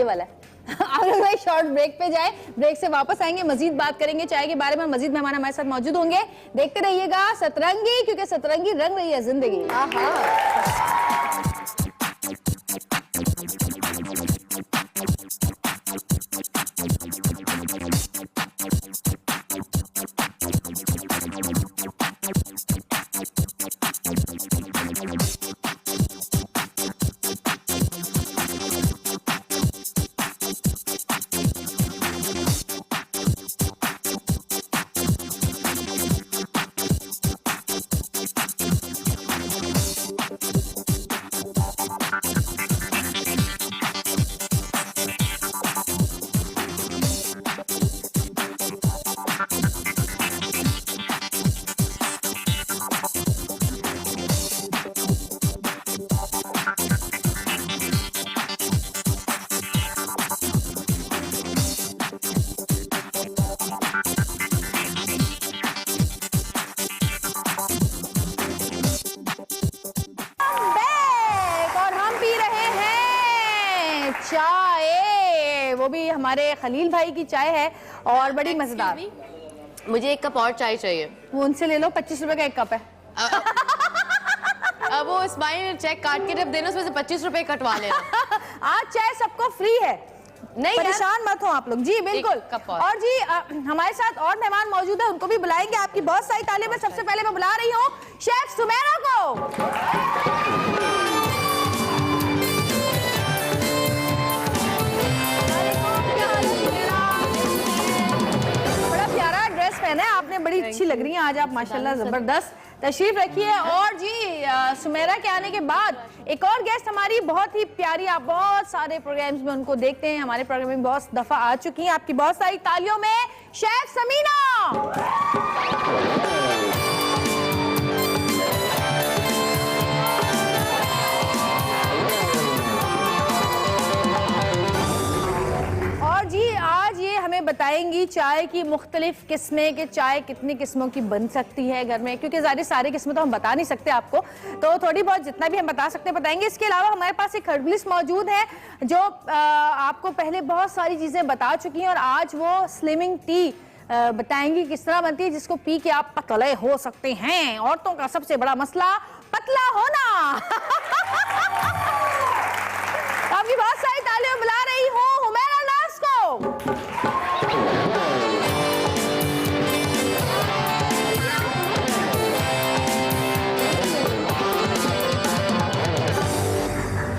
वाला आप लोग भाई शॉर्ट ब्रेक पे जाए। ब्रेक से वापस आएंगे, मजीद बात करेंगे चाय के बारे में। मजीद मेहमान हमारे साथ मौजूद होंगे। देखते रहिएगा सतरंगी, क्योंकि सतरंगी रंग रही है जिंदगी। आहा। वो भी हमारे खलील भाई की चाय है और बड़ी मजेदार। मुझे एक कप और चाय चाहिए। वो उनसे ले लो, 25 रुपए का एक कप है। अब वो स्माइल चेक काट के जब देना उसमें से 25 रुपए कटवा लेना। आज चाय सबको फ्री है, नहीं परेशान मत हो आप लोग। जी बिल्कुल। कप और जी हमारे साथ और मेहमान मौजूद है, उनको भी बुलाएंगे। आपकी बहुत सारी तालियों में सबसे पहले मैं बुला रही हूँ शेफ सुमेरा को। बड़ा प्यारा ड्रेस पहना है आपने, बड़ी अच्छी लग रही हैं आज आप माशाल्लाह, जबरदस्त। तशरीफ रखिए। और जी सुमेरा के आने के बाद एक और गेस्ट हमारी बहुत ही प्यारी, आप बहुत सारे प्रोग्राम्स में उनको देखते हैं, हमारे प्रोग्राम में बहुत दफा आ चुकी हैं। आपकी बहुत सारी तालियों में शेफ समीना। और जी आज ये हमें बताएंगी चाय की मुख्तलिफ किस्में, कि चाय कितनी किस्मों की बन सकती है घर में, क्योंकि सारी किस्में तो हम बता नहीं सकते आपको, तो थोड़ी बहुत जितना भी हम बता सकते हैं बताएंगे। इसके अलावा हमारे पास एक हर्बलिस्ट मौजूद है जो आपको पहले बहुत सारी चीज़ें बता चुकी हैं और आज वो स्लिमिंग टी बताएंगी किस तरह बनती है, जिसको पी के आप पतले हो सकते हैं। औरतों का सबसे बड़ा मसला पतला होना। आपकी बहुत सारी तालियां बुला रही हूँ हुमैरा नाज को।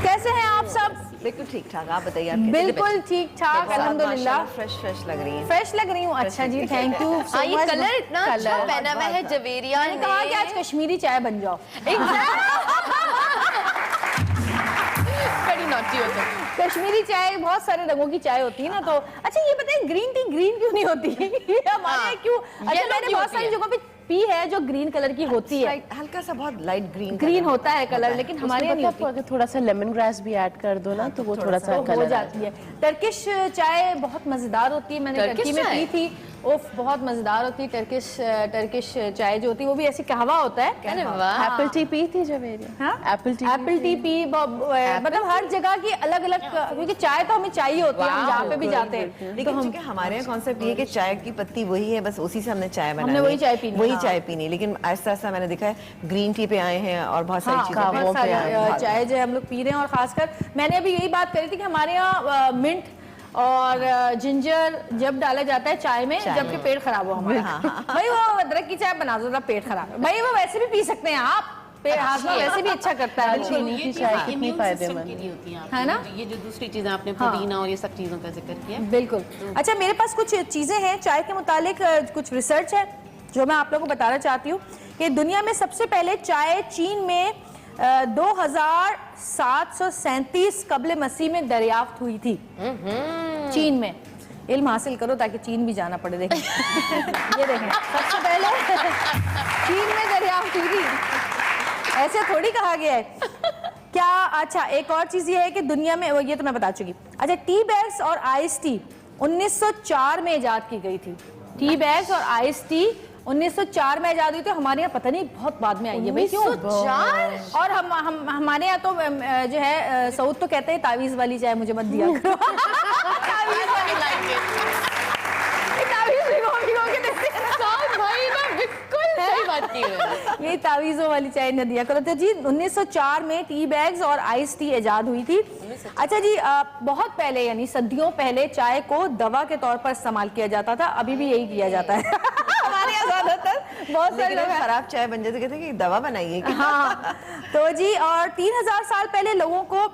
कैसे हैं आप सब? बिल्कुल ठीक ठाक, आप बताइए। बिल्कुल ठीक ठाक अल्हम्दुलिल्लाह। फ्रेश लग रही हैं। फ्रेश लग रही हूँ। अच्छा जी, थैंक यू। ये कलर इतना अच्छा पहना हुआ है जवेरिया ने। कहा कि आज कश्मीरी चाय बन जाओ। बड़ी नॉटी हो तुम। कश्मीरी चाय बहुत सारे रंगों की चाय होती है ना, तो अच्छा ये बताइए ग्रीन टी ग्रीन क्यों नहीं होती? ये हमारे यहाँ क्यों? अच्छा मैंने बहुत सारी जगहों पे पी है जो ग्रीन कलर की होती है, हल्का सा बहुत लाइट ग्रीन होता है कलर, लेकिन हमारे यहाँ नहीं होती। अगर थोड़ा सा लेमन ग्रास भी ऐड कर दो ना तो वो थोड़ा सा हो जाती है। टर्किश चाय बहुत मजेदार होती है, मैंने टर्की में पी थी, उफ बहुत मजेदार होती है। टर्किश चाय जो होती है वो भी ऐसी कहवा होता है। एप्पल टी पी थी जवेरिया? एप्पल टी पी, मतलब हर जगह की अलग अलग, क्योंकि चाय तो हमें चाहिए होती है हम जहाँ पे भी जाते हैं। लेकिन चूंकि हमारे यहाँ कॉन्सेप्ट ये है कि चाय की पत्ती वही है, बस उसी से हमने चाय बनानी, हमने वही चाय पीनी, वही चाय पीनी। लेकिन ऐसा ऐसा मैंने देखा है ग्रीन टी पे आए हैं और बहुत सारी चीजें चाय जो हम लोग पी रहे हैं। और खासकर मैंने अभी यही बात करी थी कि हमारे यहाँ मिंट और जिंजर जब डाला जाता है चाय में, जबकि पेट खराब हो हमारा, भाई वो अदरक की चाय बना दो, पेट खराब है भाई, वो वैसे भी पी सकते हैं आप, पेट हाजमा वैसे भी अच्छा करता है। चीनी की चाय कितनी फायदेमंद है ना? ये जो दूसरी चीजें आपने पुदीना और ये सब चीजों का जिक्र किया। बिल्कुल। अच्छा मेरे पास कुछ चीजें हैं चाय के मुतालिक, कुछ रिसर्च है जो मैं आप लोगों को बताना चाहती हूँ कि दुनिया में सबसे पहले चाय चीन में 2737 कब्ल मसीह में दरियाफ्त हुई थी। चीन में इल्म हासिल करो ताकि चीन भी जाना पड़े। देखें ये देखें, सबसे पहले चीन में दरियाफ्त हुई थी, ऐसे थोड़ी कहा गया है क्या। अच्छा एक और चीज ये है कि दुनिया में, ये तो मैं बता चुकी। अच्छा टी बैग्स और आइस टी 1904 में इजाद की गई थी। टी बैग्स और आइस टी 1904 में इजाद हुई थी, हमारे यहाँ पता नहीं बहुत बाद में आई है भाई, क्यों? और हम हमारे यहाँ तो जो है सऊद तो कहते हैं तावीज वाली चाय मुझे मत दिया करो। तावीज वाली ये तावीजों वाली चाय न दिया करो। तो जी 1904 में टी बैग्स और आइस टी इजाद हुई थी। अच्छा जी बहुत पहले यानी सदियों पहले चाय को दवा के तौर पर इस्तेमाल किया जाता था, अभी भी यही किया जाता है। हमारे यहाँ ज्यादातर बहुत सारे लोग खराब चाय बन जाती, कहते हैं कि दवा बनाइए। हाँ तो जी, और 3000 साल पहले लोगों को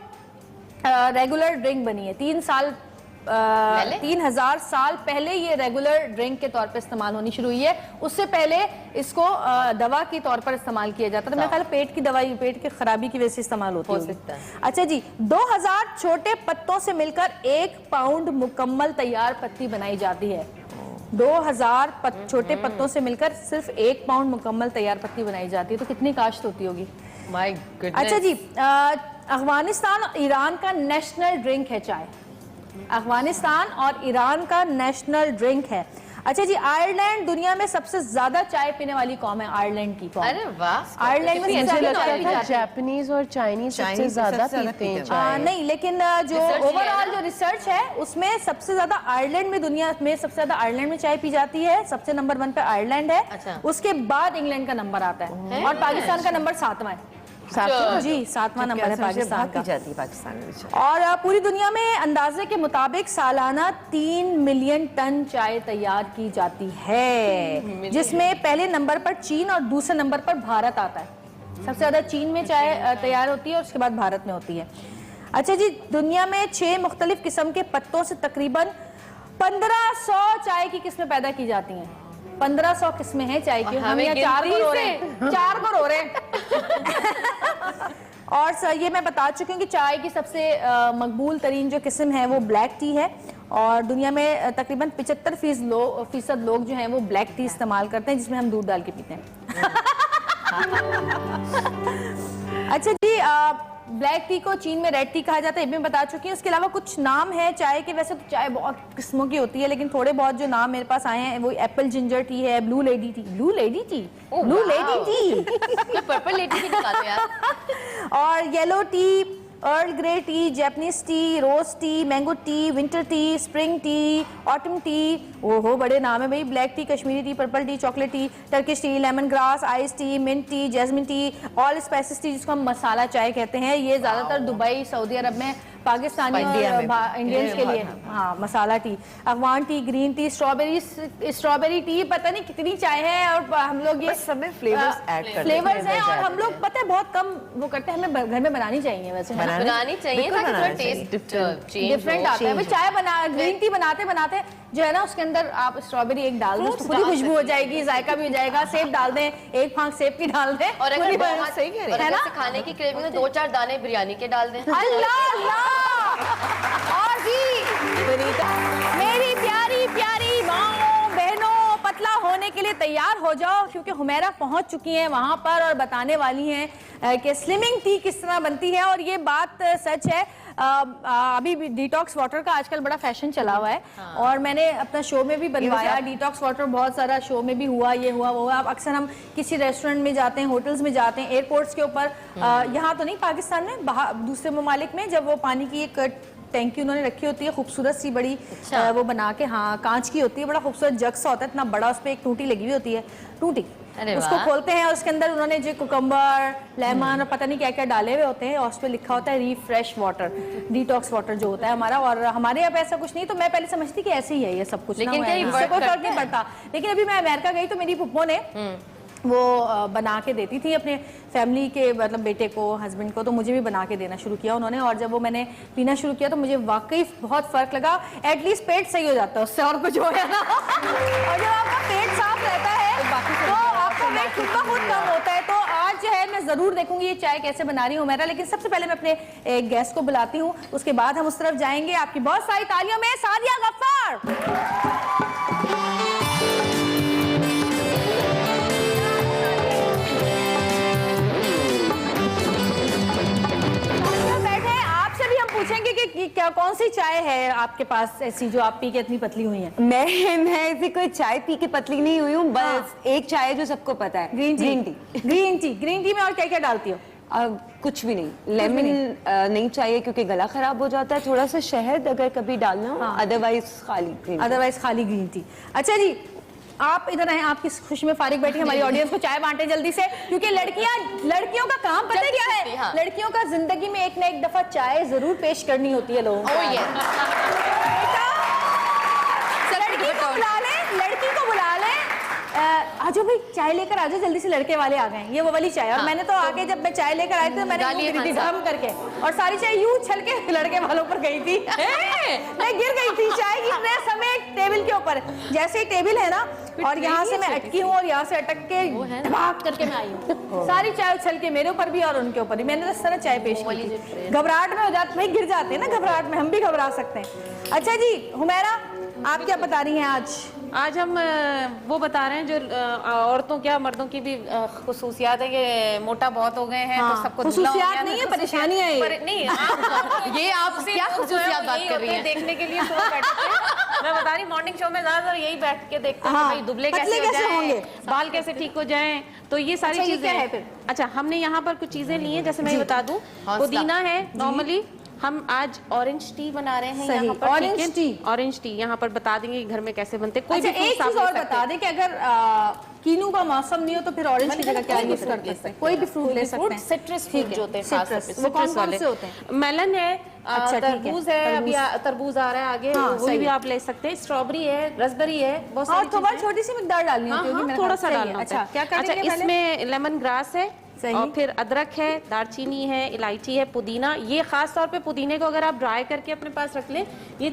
रेगुलर ड्रिंक बनी है। 3000 साल पहले ये रेगुलर ड्रिंक के तौर पर इस्तेमाल होनी शुरू हुई है। उससे पहले इसको दवा के तौर पर इस्तेमाल किया जाता था। मेरे ख्याल पेट की दवाई, पेट की खराबी की वजह से इस्तेमाल होती है। अच्छा जी 2000 छोटे पत्तों से मिलकर 1 पाउंड मुकम्मल तैयार पत्ती बनाई जाती है। 2000 छोटे पत्तों से मिलकर सिर्फ 1 पाउंड मुकम्मल तैयार पत्ती बनाई जाती है, तो कितनी काश्त होती होगी। My goodness. अच्छा जी अफगानिस्तान और ईरान का नेशनल ड्रिंक है चाय। अफगानिस्तान और ईरान का नेशनल ड्रिंक है। अच्छा जी, आयरलैंड दुनिया में सबसे ज्यादा चाय पीने वाली कौम है, आयरलैंड की कौम। अरे वाह, आयरलैंड में सबसे ज्यादा जापानीज और चाइनीज सबसे ज्यादा पीते हैं। नहीं, लेकिन जो ओवरऑल जो रिसर्च है उसमें सबसे ज्यादा आयरलैंड में, दुनिया में सबसे ज्यादा आयरलैंड में चाय पी जाती है। सबसे नंबर 1 पे आयरलैंड है। अच्छा। उसके बाद इंग्लैंड का नंबर आता है और पाकिस्तान का नंबर 7वां है। जी 7वां नंबर है पाकिस्तान का। जाती है पाकिस्तान में। और पूरी दुनिया में अंदाजे के मुताबिक सालाना 3 मिलियन टन चाय तैयार की जाती है, जिसमें पहले नंबर पर चीन और दूसरे नंबर पर भारत आता है। सबसे ज्यादा चीन में चाय तैयार होती है और उसके बाद भारत में होती है। अच्छा जी, दुनिया में 6 मुख्तलिफ किस्म के पत्तों से तकरीबन 1500 चाय की किस्में पैदा की जाती हैं। 1500 किस्में हैं चाय की। हम यहाँ 4 करोड़ हैं, 4 करोड़ हैं। और सर ये मैं बता चुकी हूँ कि चाय की सबसे मकबूल तरीन जो किस्म है वो ब्लैक टी है और दुनिया में तकरीबन 75% लोग जो हैं वो ब्लैक टी इस्तेमाल करते हैं, जिसमें हम दूध डाल के पीते हैं। अच्छा जी, ब्लैक टी को चीन में रेड टी कहा जाता है, ये भी मैं बता चुकी हूँ। उसके अलावा कुछ नाम है चाय के, वैसे तो चाय बहुत किस्मों की होती है, लेकिन थोड़े बहुत जो नाम मेरे पास आए हैं वो एप्पल जिंजर टी है, blue lady tea, blue lady tea, blue lady tea, purple lady tea निकालो यार। और yellow tea, earl grey tea, Japanese tea, rose tea, mango tea, winter tea, spring tea, autumn tea, ओहो बड़े नाम है भाई। Black tea, Kashmiri tea, purple tea, chocolate tea, Turkish tea, lemon grass, ice tea, mint tea, jasmine tea, all spices tea, जिसको हम मसाला चाय कहते हैं। ये ज्यादातर दुबई, सऊदी अरब में पाकिस्तानी और इंडियंस के लिए, हाँ, masala tea. Afghan tea, green tea, strawberry tea, पता नहीं कितनी चाय है। और हम लोग ये सब में फ्लेवर्स ऐड करते हैं, फ्लेवर्स हैं और हम लोग पता है बहुत कम वो करते हैं। हमें घर में बनानी चाहिए वैसे, बनानी चाहिए ताकि थोड़ा टेस्ट डिफरेंट आता है। चाय बना, ग्रीन टी बनाते बनाते जो है ना उसके अंदर आप स्ट्रॉबेरी एक डाल दो, खुद ही खुशबू हो जाएगी, जायका भी हो जाएगा। सेब डाल दें, एक फांक सेब की डाल दें, और अगर बहुत सही कह रहे हैं, है ना, खाने की क्रेविंग है 2-4 दाने बिरयानी के डाल दें। अल्लाह अल्लाह। और जी मेरी प्यारी प्यारी माओ बहनों, पतला होने के लिए तैयार हो जाओ, क्योंकि हुमैरा पहुंच चुकी हैं वहां पर और बताने वाली हैं कि स्लिमिंग टी किस तरह बनती है। और ये बात सच है, अभी भी डिटॉक्स वाटर का आजकल बड़ा फैशन चला हुआ है। हाँ। और मैंने अपना शो में भी बनवाया डिटॉक्स वाटर, बहुत सारा शो में भी हुआ, ये हुआ वो हुआ। अब अक्सर हम किसी रेस्टोरेंट में जाते हैं, होटल्स में जाते हैं, एयरपोर्ट्स के ऊपर, यहाँ तो नहीं पाकिस्तान में, दूसरे ममालिक में, जब वो पानी की एक टैंकी उन्होंने रखी होती है खूबसूरत सी बड़ी, वो बना के, हाँ, कांच की होती है, बड़ा खूबसूरत जग सा होता है, इतना बड़ा, उस पर एक टूटी लगी हुई होती है, टूटी, उसको खोलते हैं और उसके अंदर उन्होंने जो कुकम्बर, लेमन और पता नहीं क्या क्या डाले हुए होते हैं और उस पर लिखा होता है रिफ्रेश वाटर, डिटॉक्स वाटर जो होता है हमारा। और हमारे यहाँ पे ऐसा कुछ नहीं, तो मैं पहले समझती कि ऐसे ही है ये सब कुछ, लेकिन कोई फर्क नहीं पड़ता। लेकिन अभी मैं अमेरिका गई तो मेरी पुप्पो ने वो बना के देती थी अपने फैमिली के, मतलब बेटे को, हस्बैंड को, तो मुझे भी बना के देना शुरू किया उन्होंने। और जब वो मैंने पीना शुरू किया तो मुझे वाकई बहुत फर्क लगा। एटलीस्ट पेट सही हो जाता है उससे, और कुछ हो है ना। और जब आपका पेट साफ रहता है तो आपका वेट खुद ब खुद कम होता है। तो आज जो है मैं जरूर देखूंगी ये चाय कैसे बना रही हूँ मेरा, लेकिन सबसे पहले मैं अपने एक गेस्ट को बुलाती हूँ, उसके बाद हम उस तरफ जाएंगे। आपकी बहुत सारी तालियों में सादिया गफ्फार। पूछेंगे कि क्या कौन सी चाय है आपके पास ऐसी जो आप पी के इतनी पतली हुई हैं? मैं ऐसी कोई चाय पी के पतली नहीं हुई हूँ, बस एक चाय है जो सबको पता है, ग्रीन टी। ग्रीन टी में और क्या क्या डालती हो? कुछ भी नहीं, लेमन नहीं चाहिए क्योंकि गला खराब हो जाता है, थोड़ा सा शहद अगर कभी डालना, अदरवाइज खाली ग्रीन टी। अच्छा जी, आप इधर आए, आपकी खुशी में फारिग बैठी, हमारी ऑडियंस को चाय बांटे जल्दी से, क्योंकि लड़कियों का काम पता है क्या है? हाँ। लड़कियों का जिंदगी में एक ना एक दफा चाय जरूर पेश करनी होती है लोगों को। लड़की को बुला ले, आजो भाई चाय लेकर आजो जल्दी से, लड़के वाले आ गए, ये वो वाली चाय। और मैंने तो आगे जब मैं चाय लेकर आई थी मैंने गरम करके, और सारी चाय यूं छल के लड़के वालों पर गई थी। मैं गिर गई थी चाय गिरने समय टेबल के ऊपर, जैसे ही टेबल है ना, और यहाँ से मैं अटकी हूँ और यहाँ से अटक के धमाक करके मैं आई हूँ, सारी चाय उछल के मेरे ऊपर भी और उनके ऊपर भी। मैंने इस तरह चाय पेश की। घबराहट में हो जाते भाई, गिर जाते हैं ना घबराहट में, हम भी घबरा सकते हैं। अच्छा जी हुमैरा, आप क्या बता रही हैं आज? आज हम वो बता रहे हैं जो औरतों क्या मर्दों की भी खुसूसियात है कि मोटा बहुत हो गए हैं। हाँ, तो सबको खुसूसियात नहीं है, परेशानियां हैं। नहीं, ये आप क्या खुसूसियात बात कर रही हैं? देखने के लिए बैठे थे मैं बता रही मॉर्निंग शो में ज्यादातर यही बैठ के देखते हैं हाँ, भाई दुबले पतले कैसे कैसे हो होंगे? जाएं, बाल कैसे ठीक हो जाएं, तो ये सारी अच्छा, ये चीजें क्या है फिर? अच्छा, हमने यहाँ पर कुछ चीजें ली हैं, जैसे मैं बता दूं, पुदीना है नॉर्मली। हम आज ऑरेंज टी बना रहे हैं सही, यहाँ पर। Orange T. ऑरेंज टी यहाँ पर बता देंगे कि घर में कैसे बनते हैं। कोई अच्छा, भी एक fruits आप चीज ले और सकते बता हैं। दें कि अगर कीनू का मौसम नहीं हो तो फिर ऑरेंज की जगह क्या यूज कर सकते हैं? कोई भी फ्रूट ले सकते हैं। सिट्रस ठीक फ्रूट है, जो होते हैं, खास तौर पे citrus, वो कौन citrus कौन वाले। से होते हैं? मेलन है, अच्छा, ठीक है, तरबूज है, अभी तरबूज। तरबूज आ रहा है आगे, हाँ, वो सही भी है। आप ले सकते हैं। स्ट्रॉबेरी है, रसबेरी है, बहुत और सारी थोड़ा चीजें हैं। छोटी सी मिकदार डालनी होती हाँ, होगी हाँ, मेरे थोड़ा ख्याल सा से। डालना होता अच्छा, है। क्या करेंगे अच्छा, पहले? इसमें लेमन ग्रास है सही। और फिर अदरक है, दालचीनी है, इलायची है, पुदीना। ये खास तौर पे पुदीने को अगर आप ड्राई करके अपने पास रख लें, ये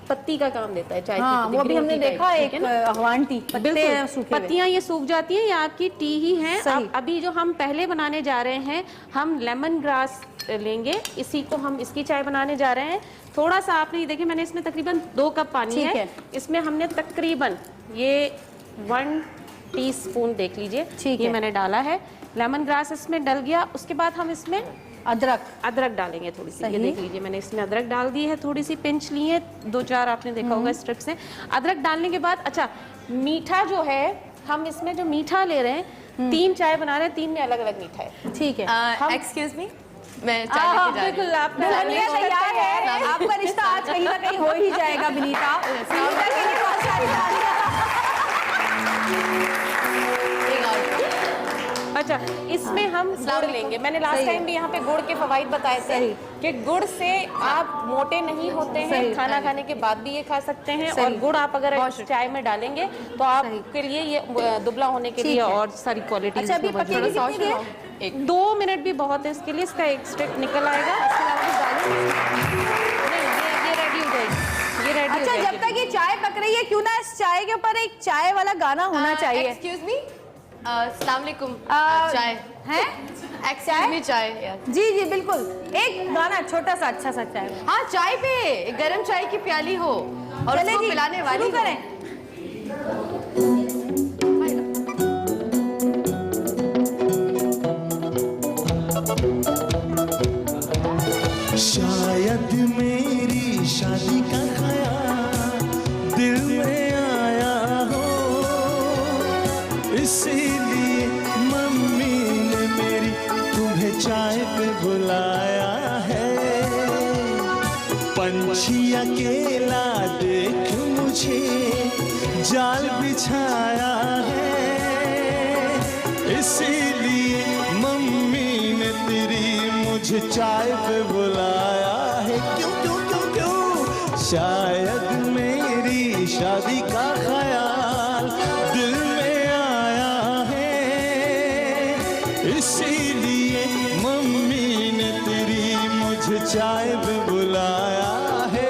पत्ती का काम देता है, चाय की हाँ, पत्ती, वो भी green हमने tea देखा type, एक ठीक है ना? अगवान टी, पत्ते बिल्कुल, सूखे हुए। पत्तियां ये सूख जाती हैं, ये आपकी टी ही हैं। सही। अब अभी जो हम पहले बनाने जा रहे हैं, हम लेमन ग्रास लेंगे, इसी को हम इसकी चाय बनाने जा रहे हैं। थोड़ा सा आपने ये देखिए, मैंने इसमें तकरीबन 2 कप पानी ठीक है। इसमें हमने तकरीबन ये 1 टीस्पून देख लीजिए, ठीक ये है। मैंने डाला है। लेमन ग्रास इसमें डल गया, उसके बाद हम इसमें अदरक डालेंगे थोड़ी सी। ये सही। देख लीजिए, मैंने इसमें अदरक डाल दी है, थोड़ी सी पिंच ली है, 2-4 आपने देखा होगा स्ट्रिप्स हैं। अदरक डालने के बाद अच्छा, मीठा जो है, हम इसमें जो मीठा ले रहे हैं, 3 चाय बना रहे हैं, 3 में अलग अलग मीठा है। ठीक है। एक्सक्यूज मी, मैं चाय लेके जा रही हूँ। बिल्कुल, आप दुल्हनिया तैयार है, आपका रिश्ता आज कहीं ना कहीं हो ही जाएगा विनीता। विनीता के लिए बहुत सारी तालियां। अच्छा, इसमें हम गुड़ लेंगे। मैंने लास्ट टाइम भी यहाँ पे गुड़ के फवाइद बताए थे कि गुड़ से आप मोटे नहीं होते हैं, खाना खाने के बाद भी ये खा सकते हैं। और गुड़ आप अगर चाय में डालेंगे तो आपके लिए ये दुबला होने के लिए और सारी क्वालिटीज। अच्छा, अभी पकेगी कितनी देर? 2 मिनट भी बहुत है इसके लिए। इसका एक स्टिक निकल आएगा, इसके अलावा कुछ डालूं? नहीं, ये रेडी हो जाएगी, ये रेडी हो अच्छा, जाएगी। जब तक ये चाय पक रही है, क्यों ना इस चाय के ऊपर एक चाय वाला गाना होना चाहिए। एक्सक्यूज मी, अस्सलाम वालेकुम। चाय है? एक्सक्यूज मी, चाय यार। जी जी बिल्कुल, एक गाना छोटा सा अच्छा सा चाय। हाँ, चाय पे गरम चाय की प्याली हो और चले उसको जी, पिलाने वाली शुरू हो। करें। शायद मेरी शादी का ख्याल दिल में आया हो, इसीलिए मम्मी ने मेरी तुम्हें चाय पे बुलाया है। पंछी अकेला देख मुझे जाल बिछाया है, इसीलिए मम्मी ने तेरी मुझे चाय पे बुलाया है। क्यों क्यों क्यों क्यों? शायद मेरी शादी का ख्याल दिल में आया है, इसीलिए मम्मी ने तेरी मुझे चाय पे बुलाया है।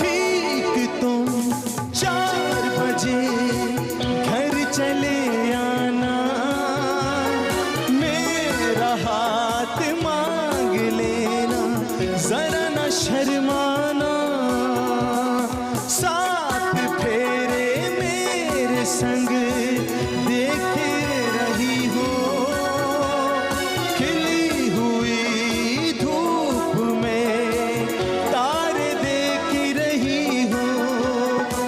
ठीक तुम 4 बजे घर चले आना, मेरा हाथ मांग लेना, जरा न शर्माना। 7 फेरे मेरे संग देख रही हो, खिली हुई धूप में तारे देख रही हो।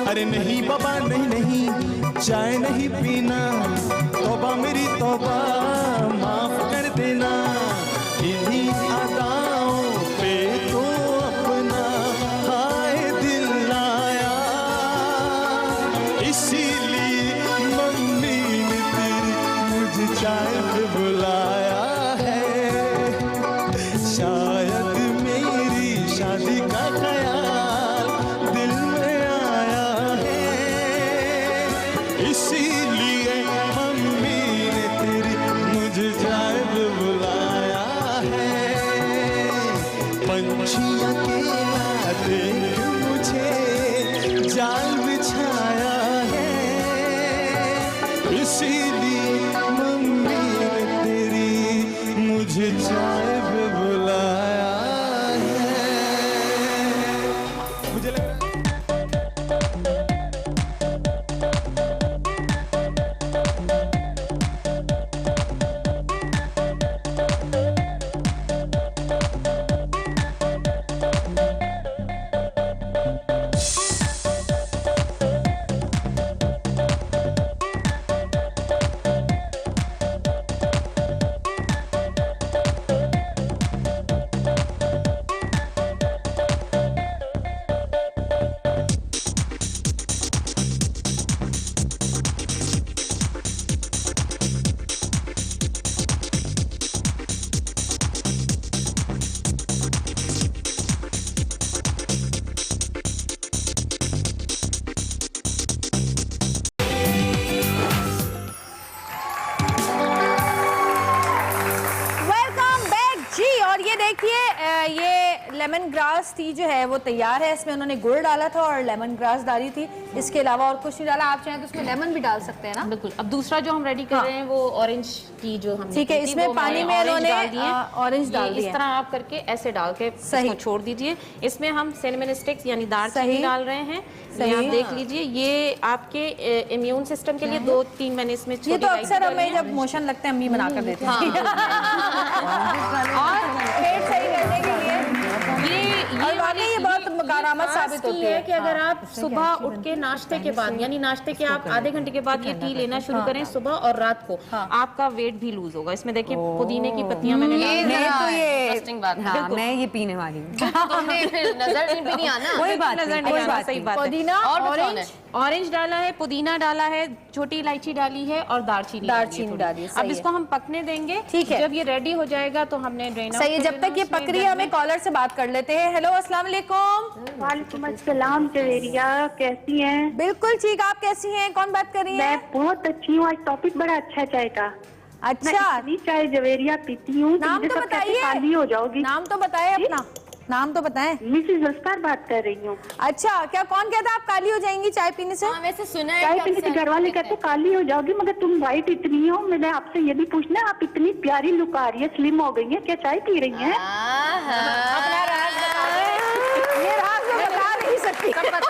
अरे नहीं बाबा नहीं नहीं, चाय नहीं पीना, तौबा मेरी तौबा, माफ कर देना। इन्हीं अदाओं पे तो अपना हाय दिल लाया, इसीलिए मम्मी ने तेरी मुझे चाय पे बुलाया है। शायद मेरी शादी का ख्याल दिल में आया है, इसीलिए मम्मी ने तेरी मुझे चाय पे बुलाया है। पंछी अकेला देख मुझे जाल बिछाया है, इसीलिए मम्मी ने तेरी मुझे चाय पे बुलाया है। ग्रास टी जो है वो तैयार है। इसमें उन्होंने गुड़ डाला था और लेमन ग्रास डाली थी, इसके अलावा और कुछ नहीं डाला। आप चाहें तो उसमें लेमन भी डाल सकते हैं ना। बिल्कुल। अब दूसरा जो हम रेडी कर रहे हैं वो ऑरेंज टी जो हमने ठीक है, की थी, इसमें वो पानी में मैंने उन्होंने ऑरेंज ये डाल इस दिया। तरह आप करके ऐसे डाल के इसको छोड़ दीजिए। इसमें हम सिनेमन स्टिक्स यानी दालचीनी डाल रहे हैं। ये आप देख लीजिए, ये आपके इम्यून सिस्टम के लिए 2-3 मैंने इसमें ये तो अक्सर हमें जब मोशन लगते हैं अम्मी बना कर देते हैं। और पेट सही करने के लिए ये वाली ये बहुत कारामद साबित होती है कि अगर आप सुबह उठ के नाश्ते के बाद यानी नाश्ते के आप आधे घंटे के बाद ये टी लेना शुरू करें सुबह और रात को, आपका वेट भी लूज होगा। इसमें देखिए पुदीने की पत्तियां मैंने डाली हैं। इंटरेस्टिंग बात है। हाँ, मैं ये पीने वाली हूँ। नजर भी नहीं आना। कोई बात नजर नहीं, नहीं आना, सही बात है। पुदीना और ऑरेंज डाला है, पुदीना डाला है, छोटी इलायची डाली है और दालचीनी डाली है। अब इसको हम पकने देंगे। ठीक है, जब ये रेडी हो जाएगा तो हमने ड्रेन आउट सही है। जब तक ये पक रही है हमें कॉलर से बात कर लेते हैं। हेलो, अस्सलाम वालेकुम। वालेकुम अस्सलाम जवेरिया, कैसी हैं? बिल्कुल ठीक, आप कैसी हैं? कौन बात कर रही है? मैं बहुत अच्छी हूँ। आज टॉपिक बड़ा अच्छा है चाय का। अच्छा, मैं इतनी चाय जवेरिया पीती हूँ। नाम तो बताइए। खाली हो जाओगी। नाम तो बताएं अपना, नाम तो बताएं। मिसेस जस्तार बात कर रही हूँ। अच्छा, क्या कौन कहता आप काली हो जाएंगी चाय पीने से? वैसे सुना है चाय पीने से घर वाले कहते काली हो जाओगी, मगर तुम वाइट इतनी हो। मैंने आपसे ये भी पूछना, आप इतनी प्यारी लुक आ रही है, स्लिम हो गई है, क्या चाय पी रही हैं? अपना राज बता दे। ये राज मैं बता नहीं सकती। बता दो।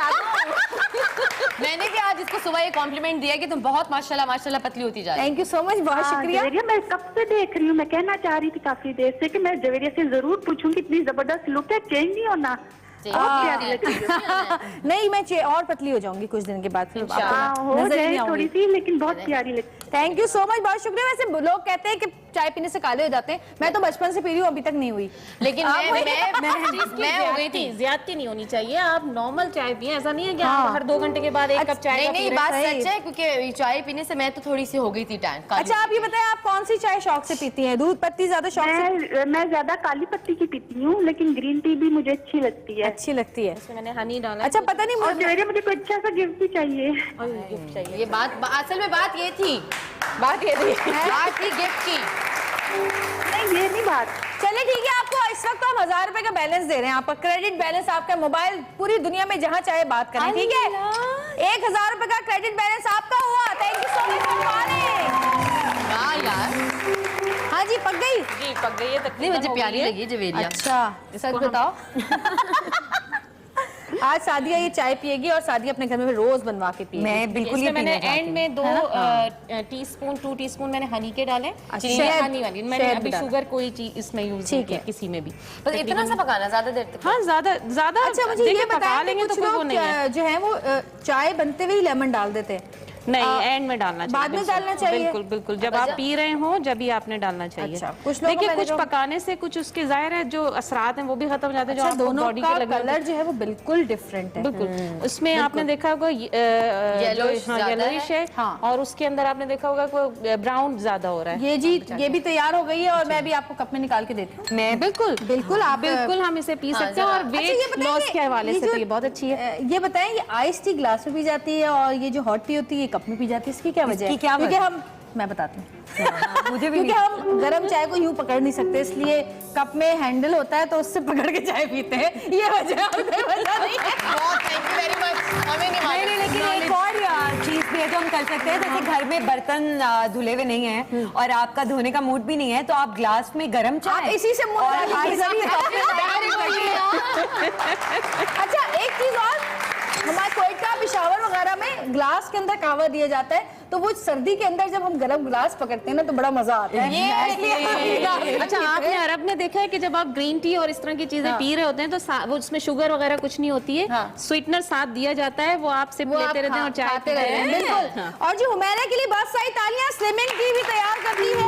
मैंने क्या आज इसको सुबह ये कॉम्प्लीमेंट दिया कि तुम बहुत माशाल्लाह पतली होती जा रही। थैंक यू सो मच, बहुत शुक्रिया। जवेरिया, मैं कब से देख रही हूँ, मैं कहना चाह रही थी काफी देर से कि मैं जवेरिया से जरूर पूछूं कि इतनी जबरदस्त लुक है, चेंज नहीं होना। नहीं, मैं और पतली हो जाऊंगी कुछ दिन के बाद, फिर आपको हो नजर ही नहीं जाए थोड़ी आऊंगी। सी, लेकिन बहुत प्यारी लगती। थैंक यू सो मच, बहुत शुक्रिया। वैसे लोग कहते हैं कि चाय पीने से काले हो जाते हैं, मैं तो बचपन से पी रही हूँ, अभी तक नहीं हुई। लेकिन मैं हो गई थी। ज्यादती नहीं होनी चाहिए। आप नॉर्मल चाय पिए, ऐसा नहीं है कि आप हर 2 घंटे के बाद एक कप चाय। नहीं, बात सच है, क्योंकि चाय पीने से मैं तो थोड़ी सी हो गई थी टैन। अच्छा, आप ये बताएं, आप कौन सी चाय शौक से पीती हैं? दूध पत्ती ज्यादा शौक से? मैं ज्यादा काली पत्ती की पीती हूँ, लेकिन ग्रीन टी भी मुझे अच्छी लगती है। अच्छी लगती है। मैंने हनी डाला। अच्छा, पता नहीं मुझे कोई अच्छा सा गिफ्ट भी चाहिए। गिफ्ट चाहिए। ये बात असल में बात ये थी बात गिफ्ट की। नहीं, ये नहीं बात। चलिए ठीक है, आपको इस वक्त हम 1000 रुपए का बैलेंस दे रहे हैं, आपका क्रेडिट बैलेंस, आपका मोबाइल पूरी दुनिया में जहां चाहे बात करें, ठीक है? 1000 रुपए का क्रेडिट बैलेंस आपका हुआ। Thank you so much for calling. यार, हाँ जी, पक गई। जी पक गई है, तकरीबन मुझे प्यारी लगी जवेरिया। अच्छा, सच बताओ। आज सादिया ये चाय पिएगी और सादिया अपने घर में रोज बनवा के पिएगी। मैं बिल्कुल ये मैंने एंड में 2 टीस्पून मैंने हनी के डाले। हनी वाली मैंने अभी शुगर कोई चीज इसमें यूज नहीं किया किसी में भी। बस इतना सा पकाना, ज्यादा देर तक? हाँ, ज्यादा। अच्छा, मुझे ये बताया लेंगे तो कुछ लोग जो है वो चाय बनते हुए लेमन डाल देते हैं। नहीं, एंड में डालना चाहिए, बाद में डालना चाहिए। बिल्कुल बिल्कुल, जब आप पी रहे हो जब ही आपने डालना चाहिए। अच्छा, देखिए कुछ पकाने से कुछ उसके जाहिर है जो असरात हैं वो भी खत्म हो जाते हैं। जो आपको दोनों बॉडी का के कलर जो है वो बिल्कुल डिफरेंट है। बिल्कुल, उसमें आपने देखा होगा येलोइश है और उसके अंदर आपने देखा होगा कि ब्राउन ज्यादा हो रहा है। ये जी, ये भी तैयार हो गई है और मैं भी आपको कप में निकाल के देती हूँ। मैं बिल्कुल आप बिल्कुल हम इसे पी सकते हैं और वेट लॉस के हवाले से तो ये बहुत अच्छी है। ये बताएं, ये आइस टी ग्लास में पी जाती है और ये जो हॉट टी होती है ये कप में पी जाती है, इसकी क्या वजह है? क्योंकि मैं बताती हूँ, मुझे भी, क्योंकि हम गर्म चाय को यूं पकड़ नहीं सकते, इसलिए कप में हैंडल होता है तो उससे पकड़ के चाय पीते हैं। ये वजह नहीं है। Thank you very much. हमें नहीं, लेकिन एक और चीज भी है जो हम कर सकते हैं। जैसे घर में बर्तन धुले हुए नहीं है और आपका धोने का मूड भी नहीं है, तो आप ग्लास में गर्म चाय इसी से अच्छा, एक चीज और, हमारे कोयटा पिशावर वगैरह में ग्लास के अंदर कहवा दिया जाता है, तो वो सर्दी के अंदर जब हम गर्म ग्लास पकड़ते हैं ना तो बड़ा मजा आता है। अच्छा, आपने अरब में देखा है कि जब आप ग्रीन टी और इस तरह की चीजें पी रहे होते हैं तो वो उसमें शुगर वगैरह कुछ नहीं होती है, स्वीटनर साथ दिया जाता है, वो आप सिप लेते रहते हैं और चाय पीते रहते हैं। बिल्कुल। और जी हुमैरा के लिए बहुत सारी तालियां, स्लिमिंग टी भी तैयार कर दी है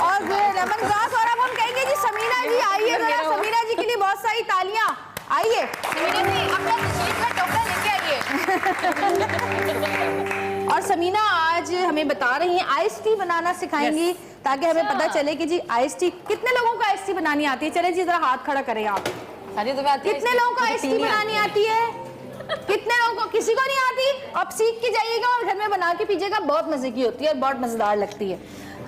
और लेमन ग्रास। और अब हम कहेंगे जी समीना जी आइए जरा, समीना जी के लिए बहुत सारी तालियां, आइए अपना टोकरा लेके आइए। और समीना आज हमें बता रही हैं आइस टी बनाना सिखाएंगी, ताकि हमें पता चले कि जी आइस टी, कितने लोगों को आइस टी बनानी आती है? चले जी जरा हाथ खड़ा करें आप। कितने लोगों को आइस टी बनानी आती है? कितने लोगों को? किसी को नहीं आती? आप सीख के जाइएगा और घर में बना के पीजिएगा, बहुत मजे की होती है और बहुत मजेदार लगती है।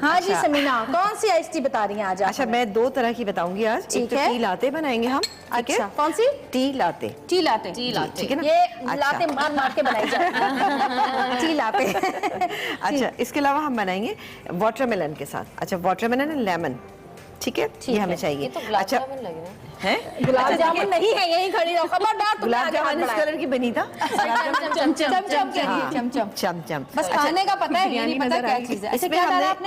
हाँ जी समीना, कौन सी आइस टी बता रही हैं आज आप? अच्छा, मैं 2 तरह की बताऊंगी आज। एक तो टी लाते बनाएंगे हम। अच्छा, कौन सी? टी लाते। टी लाते, ठीक है ना? ये लाते मार मार के बनाई जाती है। टी लाते। अच्छा, इसके अलावा हम बनाएंगे वाटरमेलन के साथ। अच्छा, वाटरमेलन एंड लेमन, ठीक है, ये हमें चाहिए। अच्छा है, गुलाब जामुन नहीं है, यही खड़ी रहो, खबरदार। गुलाब जामुन इस कलर की बनी था। चमचम, बस खाने का पता है, ये नहीं पता क्या चीज है।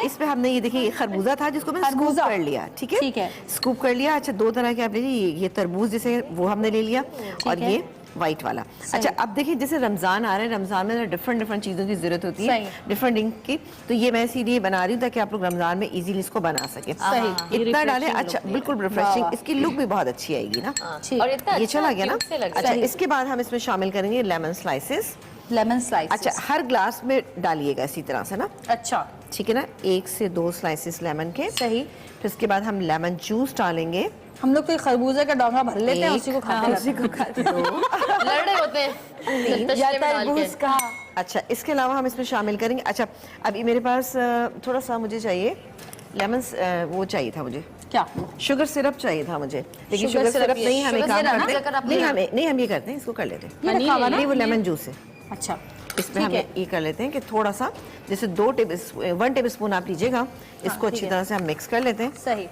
इसमें हमने ये देखिए खरबूजा था जिसको मैंने स्कूप कर लिया, ठीक है, स्कूप कर लिया। अच्छा, 2 तरह के आप लीजिए, ये तरबूज जैसे वो हमने ले लिया, और ये व्हाइट वाला। अच्छा, अब देखिए जैसे रमजान आ रहा है, रमजान में डिफरेंट चीज़ों की जरूरत होती है, डिफरेंट ड्रिंक की, तो ये मैं इसीलिए बना रही हूँ ताकि आप लोग रमजान में इजीली इसको बना सके। इतना डालें, अच्छा बिल्कुल रिफ्रेशिंग, इसकी लुक भी बहुत अच्छी आएगी ना। और इतना ये चला गया ना। अच्छा, इसके बाद हम इसमें शामिल करेंगे लेमन स्लाइसेस। अच्छा, हर ग्लास में डालिएगा इसी तरह से ना। अच्छा, ठीक है ना, 1 से 2 स्लाइसेस लेमन के। सही। फिर इसके बाद हम लेमन जूस डालेंगे। हम लोग तो खरबूजे का डोंगा भर लेते हैं, उसी को खाते हैं। लड़ रहे होते हैं या तरबूज का। अच्छा, इसके अलावा हम इसमें शामिल करेंगे। अच्छा, अभी मेरे पास थोड़ा सा मुझे चाहिए लेमन, वो चाहिए था मुझे, क्या शुगर सिरप चाहिए था मुझे, लेकिन शुगर सिरप नहीं, हमें काम करते नहीं, हम ये करते हैं, इसको कर लेते हैं, नहीं वो लेमन जूस है। अच्छा, इसमें हम ये कर लेते हैं कि थोड़ा सा, जैसे 1 टेबल स्पून आप लीजिएगा, इसको अच्छी तरह से हम मिक्स कर लेते हैं। सही,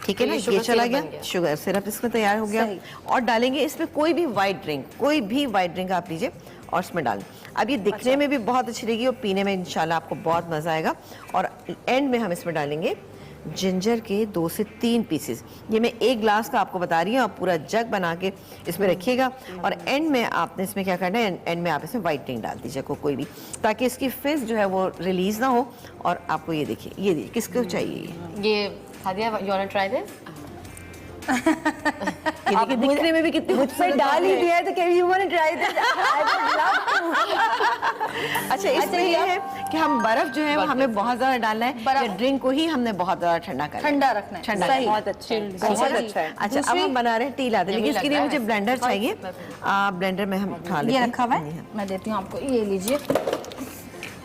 ठीक है ना, ये चला गया शुगर सिरप, इसमें तैयार हो गया। और डालेंगे इसमें कोई भी वाइट ड्रिंक आप लीजिए और इसमें डालें। अब ये दिखने में भी बहुत अच्छी रहेगी और पीने में इंशाल्लाह आपको बहुत मजा आएगा। और एंड में हम इसमें डालेंगे जिंजर के 2 से 3 पीसेस। ये मैं 1 ग्लास का आपको बता रही हूँ, आप पूरा जग बना के इसमें रखिएगा। और एंड में आपने इसमें क्या करना है, एंड में आप इसमें वाइट ड्रिंक डाल दीजिए कोई भी, ताकि इसकी फिज जो है वो रिलीज ना हो। और आपको ये देखिए, ये देखिए किसको चाहिए ये Hadia, you want to try this? आप दिखने में भी कितनी मुझसे डाल ही दिया है, तो can you want to try this? अच्छा, इसमें ये है कि हम बर्फ जो है वो हमें बहुत ज्यादा डालना है, या ड्रिंक को ही हमने बहुत ज्यादा ठंडा करना है, ठंडा रखना है। ठंडा, बहुत अच्छा है। अच्छा, अब हम बना रहे हैं टी लाते, लेकिन इसके लिए मुझे ब्लेंडर चाहिए। ब्लेंडर में हम उठा लेते हैं। ये रखा हुआ है, मैं देती हूँ आपको, ये लीजिए।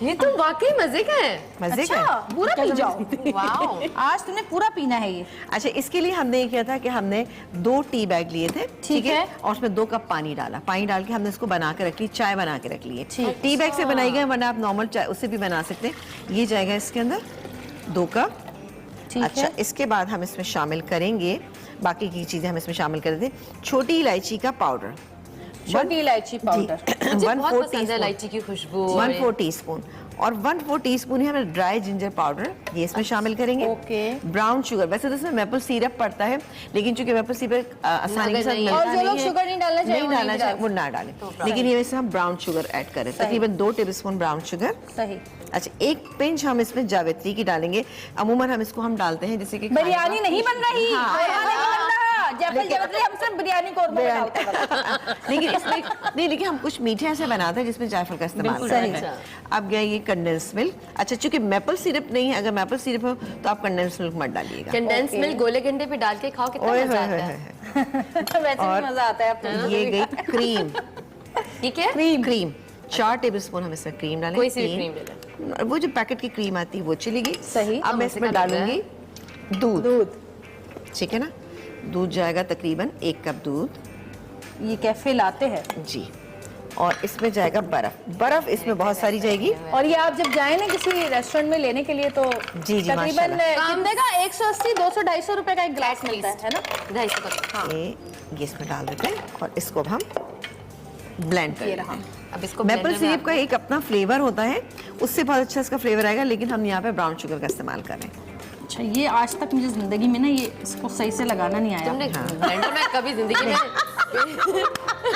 ये तो वाकई मजे का है। मजे का अच्छा, पूरा पी जाओ। वाओ, आज तुमने पूरा पीना है ये। अच्छा, इसके लिए हमने ये किया था कि हमने 2 टी बैग लिए थे, ठीक है, और उसमें 2 कप पानी डाला। पानी डाल के हमने इसको बना के रख ली, चाय बना के रख ली है। टी बैग से बनाई गई, वरना आप नॉर्मल चाय उससे भी बना सकते हैं। ये जाएगा इसके अंदर 2 कप। अच्छा, इसके बाद हम इसमें शामिल करेंगे, बाकी की चीजें हम इसमें शामिल कर देते हैं। छोटी इलायची का पाउडर, छोटी इलायची पाउडर, मुझे बहुत पसंद है इलायची की खुशबू। 1/4 टीस्पून, और 1/4 टीस्पून ही हमें ड्राई जिंजर पाउडर ये इसमें शामिल करेंगे। ओके। ब्राउन शुगर, वैसे तो इसमें मेपल सिरप पड़ता है, लेकिन चूंकि मेपल सिरप आसानी के साथ मिलता और जो लोग शुगर नहीं डालना चाहिए, नहीं डालना चाहिए, वो ना डालें, लेकिन ये वैसे हम ब्राउन शुगर ऐड करें, तकरीबन 2 टेबलस्पून ब्राउन शुगर। सही। अच्छा, 1 पिंच हम इसमें जावित्री की डालेंगे। अमूमन हम इसको डालते हैं जैसे कि बिरयानी नहीं बन रही, जायफल हम सिर्फ बिरयानी को डालते हैं। लेकिन इसमें नहीं, लेकिन हम कुछ मीठे ऐसे बनाते हैं जिसमें जायफल का इस्तेमाल करते हैं। अब गया ये कंडेंस मिल्क। अच्छा, चूंकि मेपल सिरप नहीं है, अगर मेपल सिरप हो तो आप कंडेंस मिल्क मत डालिएगा। कंडेंस मिल्क गोले गंडे पे डाल के खाओ, कितना मजा आता है। वैसे भी मजा आता है। ये गई क्रीम। ठीक है, क्रीम 4 टेबलस्पून हम इसमें क्रीम डालेंगे। कोई सी भी क्रीम ले लें, वो जो पैकेट की क्रीम आती है वो चलेगी। सही। अब मैं इसमें डालूंगी दूध, ठीक है ना। दूध जाएगा तकरीबन 1 कप दूध। ये कैफे लाते हैं जी। और इसमें जाएगा बर्फ इसमें बहुत सारी जाएगी। और ये आप जब जाए ना किसी रेस्टोरेंट में लेने के लिए तो जी जी तकरीबन कितने का 180, 200, 250 रुपए का एक ग्लास मिलता है ना, 250 का। ये इसमें डाल देते हैं और इसको हम ब्लेंड कर लेते हैं। अब इसको मेपल सिरप का एक अपना फ्लेवर होता है, उससे बहुत अच्छा इसका फ्लेवर आएगा, लेकिन हम यहाँ पे ब्राउन शुगर का इस्तेमाल कर रहे हैं। अच्छा, ये आज तक मुझे जिंदगी में ना ये इसको सही से लगाना नहीं आया। तुमने ब्लेंडर में कभी जिंदगी में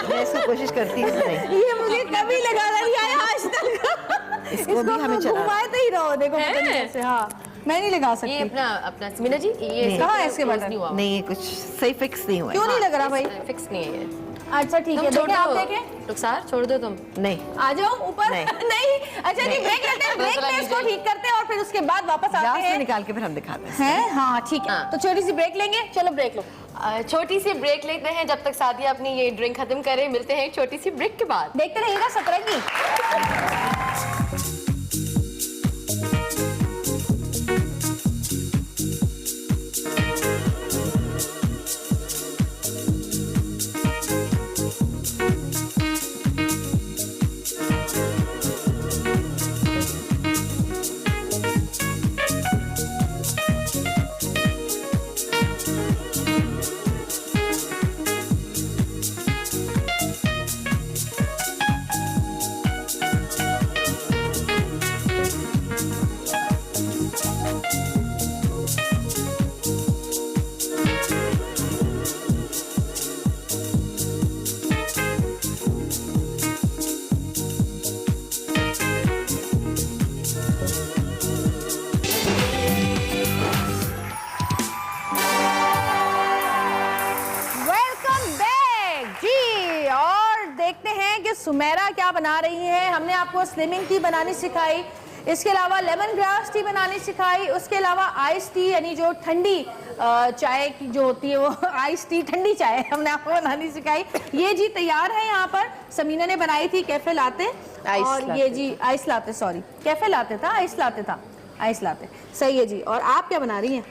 मैं इसको कोशिश करती हूँ, नहीं ये मुझे कभी लगाना नहीं आया आज तक। इसको भी हमें चला घुमाते ही रहो, देखो पता नहीं कैसे। हाँ, मैं नहीं लगा सकती। ये अपना मीना जी, ये कहाँ है इसके बटन? नहीं, ये कुछ सही फिक्स नहीं हुआ। क्यों नहीं लग रहा भाई? फिक्स नहीं है ये। अच्छा ठीक है, छोड़ देखें, आप दो देखें। रुखसार, छोड़ दो तुम। नहीं, आ जाओ ऊपर। नहीं। अच्छा जी, ब्रेक लेते हैं, ब्रेक में इसको ठीक करते हैं और फिर उसके बाद वापस आते हैं, निकाल के फिर हम दिखाते हैं। हैं? हाँ ठीक है, तो छोटी सी ब्रेक लेंगे। चलो ब्रेक लो। छोटी सी ब्रेक लेते हैं, जब तक सादिया अपनी ये ड्रिंक खत्म करे। मिलते हैं एक छोटी सी ब्रेक के बाद। देखते रहिएगा सतरंगी। देखते हैं कि सुमेरा क्या बना रही है। हमने आपको स्लिमिंग टी बनानी सिखाई, इसके अलावा लेमन ग्रास टी बनानी सिखाई, उसके अलावा आइस टी यानी जो ठंडी चाय की जो होती है वो आइस टी ठंडी चाय हमने आपको बनानी सिखाई। ये जी तैयार है यहाँ पर, समीना ने बनाई थी कैफे लाते, और ये जी आइस लाते, सॉरी कैफे लाते था, आइस लाते था, आइस लाते, सही है जी। और आप क्या बना रही हैं?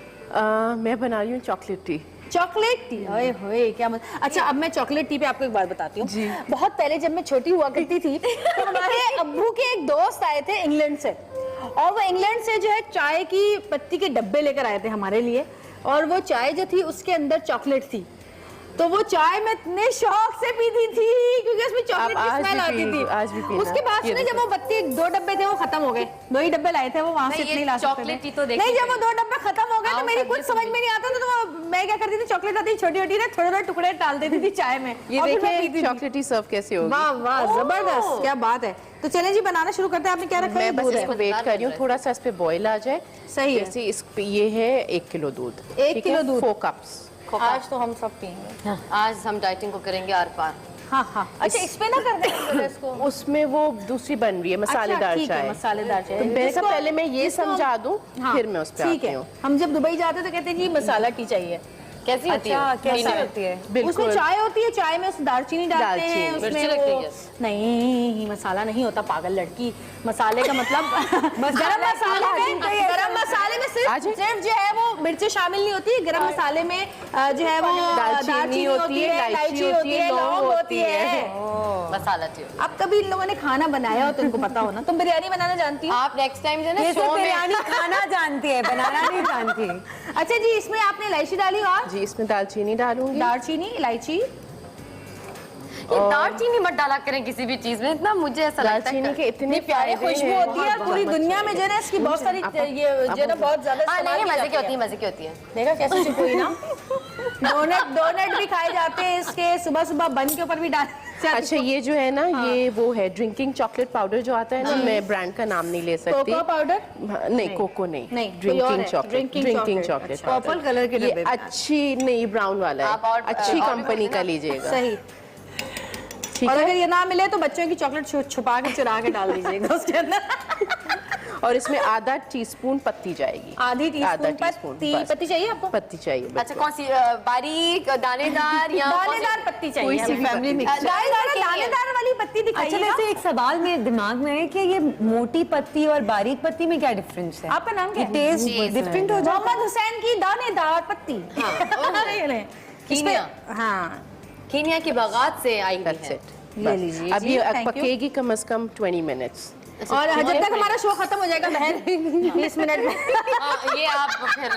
मैं बना रही हूँ चॉकलेट टी। चॉकलेट टी, ओए होए क्या अच्छा, अब मैं चॉकलेट टी पे आपको एक बात बताती हूँ। बहुत पहले जब मैं छोटी हुआ करती थी तो हमारे अब्बू के एक दोस्त आए थे इंग्लैंड से, और वो इंग्लैंड से जो है चाय की पत्ती के डब्बे लेकर आए थे हमारे लिए, और वो चाय जो थी उसके अंदर चॉकलेट थी। तो वो चाय मैं इतने शौक से पीती थी क्योंकि उसमें चॉकलेट की स्मेल आती थी। आज भी पीना। उसके बाद से जब वो पत्ती 2 डब्बे थे वो खत्म हो गए, 2 ही डब्बे लाए थे वो, वहां से इतने ला सकते थे। चॉकलेट टी तो नहीं, जब वो 2 डब्बे खत्म हो गए तो मेरी कुछ समझ में नहीं आता था, तो मैं क्या करती थी, चॉकलेट आती छोटी छोटी ना, थोड़े थोड़े टुकड़े डाल देती थी चाय में। ये देखिए चॉकलेट टी सर्व कैसे होगी। वाह वाह, जबरदस्त, क्या बात है। तो चलें जी बनाना शुरू करते हैं। आपने क्या रखा है? मैं बस इसको वेट कर रही हूँ थोड़ा सा इस पे बॉईल आ जाए। सही है। जैसे इस पे ये है 1 किलो दूध, 1 किलो दूध, 4 कप्स। आज तो हम सब पिएंगे, आज हम डाइटिंग को करेंगे आर पार। हाँ हाँ, अच्छा इस पे ना कर दें इसको। उसमें वो दूसरी बन रही है मसालेदार अच्छा, चाय। मसालेदार चाय। तो मैंने कहा पहले मैं ये समझा दूं, फिर मैं उस पे आती हूँ। हम जब दुबई जाते हैं तो कहते हैं जी मसाला टी चाहिए। कैसी होती है? कैसी होती है? उसमें चाय होती है, चाय में उसमें दालचीनी डालते हैं, उसमें वो नहीं मसाला नहीं होता, पागल लड़की। मसाले का मतलब गरम मसाले में सिर्फ जो है वो मिर्चें शामिल नहीं होती, गरम मसाले में जो है वो दालचीनी होती है, इलायची होती है, लौंग होती है, मसाला टी। अब कभी इन लोगों ने खाना बनाया हो तो इनको पता हो ना। तुम बिरयानी बनाना जानती हो? आप नेक्स्ट टाइम जो ये तो बिरयानी खाना जानती है, बनाना नहीं जानती। अच्छा जी, इसमें आपने इलायची डाली हो आज? जी, इसमें दालचीनी डालूंगी, दालचीनी, इलायची। दालचीनी मत डाला करें किसी भी चीज में, इतना मुझे ऐसा लगता है दालचीनी के इतने प्यारे खुशबू होती है, पूरी दुनिया में जो है इसकी बहुत सारी ये जो है बहुत ज्यादा नहीं, मजे की होती है, मजे की होती है। देखा कैसे चुप हुई ना। डोनट भी खाए जाते हैं इसके, सुबह सुबह बन के ऊपर भी डाल। अच्छा, ये जो है ना, ये वो है ड्रिंकिंग चॉकलेट पाउडर जो आता है ना, मैं ब्रांड का नाम नहीं ले सकती। Cocoa powder? नहीं, कोको नहीं, drinking chocolate, drinking chocolate, purple colour के डब्बे। अच्छी नहीं, ब्राउन वाला है, अच्छी कंपनी का लीजिएगा। सही। और अगर ये ना मिले तो बच्चों की चॉकलेट छुपा के चुरा के डाल दीजिएगा उसके अंदर। और इसमें आधा टीस्पून पत्ती जाएगी, आधी टीस्पून पत्ती चाहिए आपको? पत्ती चाहिए। अच्छा, कौन सी बारीक दानेदार या दानेदार पत्ती चाहिए? दानेदार वाली पत्ती दिखाइए। अच्छा, वैसे एक सवाल मेरे दिमाग में है कि ये मोटी पत्ती और बारीक पत्ती में क्या डिफरेंस है? आपका नाम क्या है? टेस्ट डिफरेंट हो जाता है। मोहम्मद हुसैन की दानेदार पत्ती। कीनिया। हाँ, कीनिया की बागात से आई है। ले लीजिए। अब ये पकेगी कम से कम 20 मिनट्स, और जब तक हमारा शो खत्म हो जाएगा बहन 20 मिनट में। ये आप फिर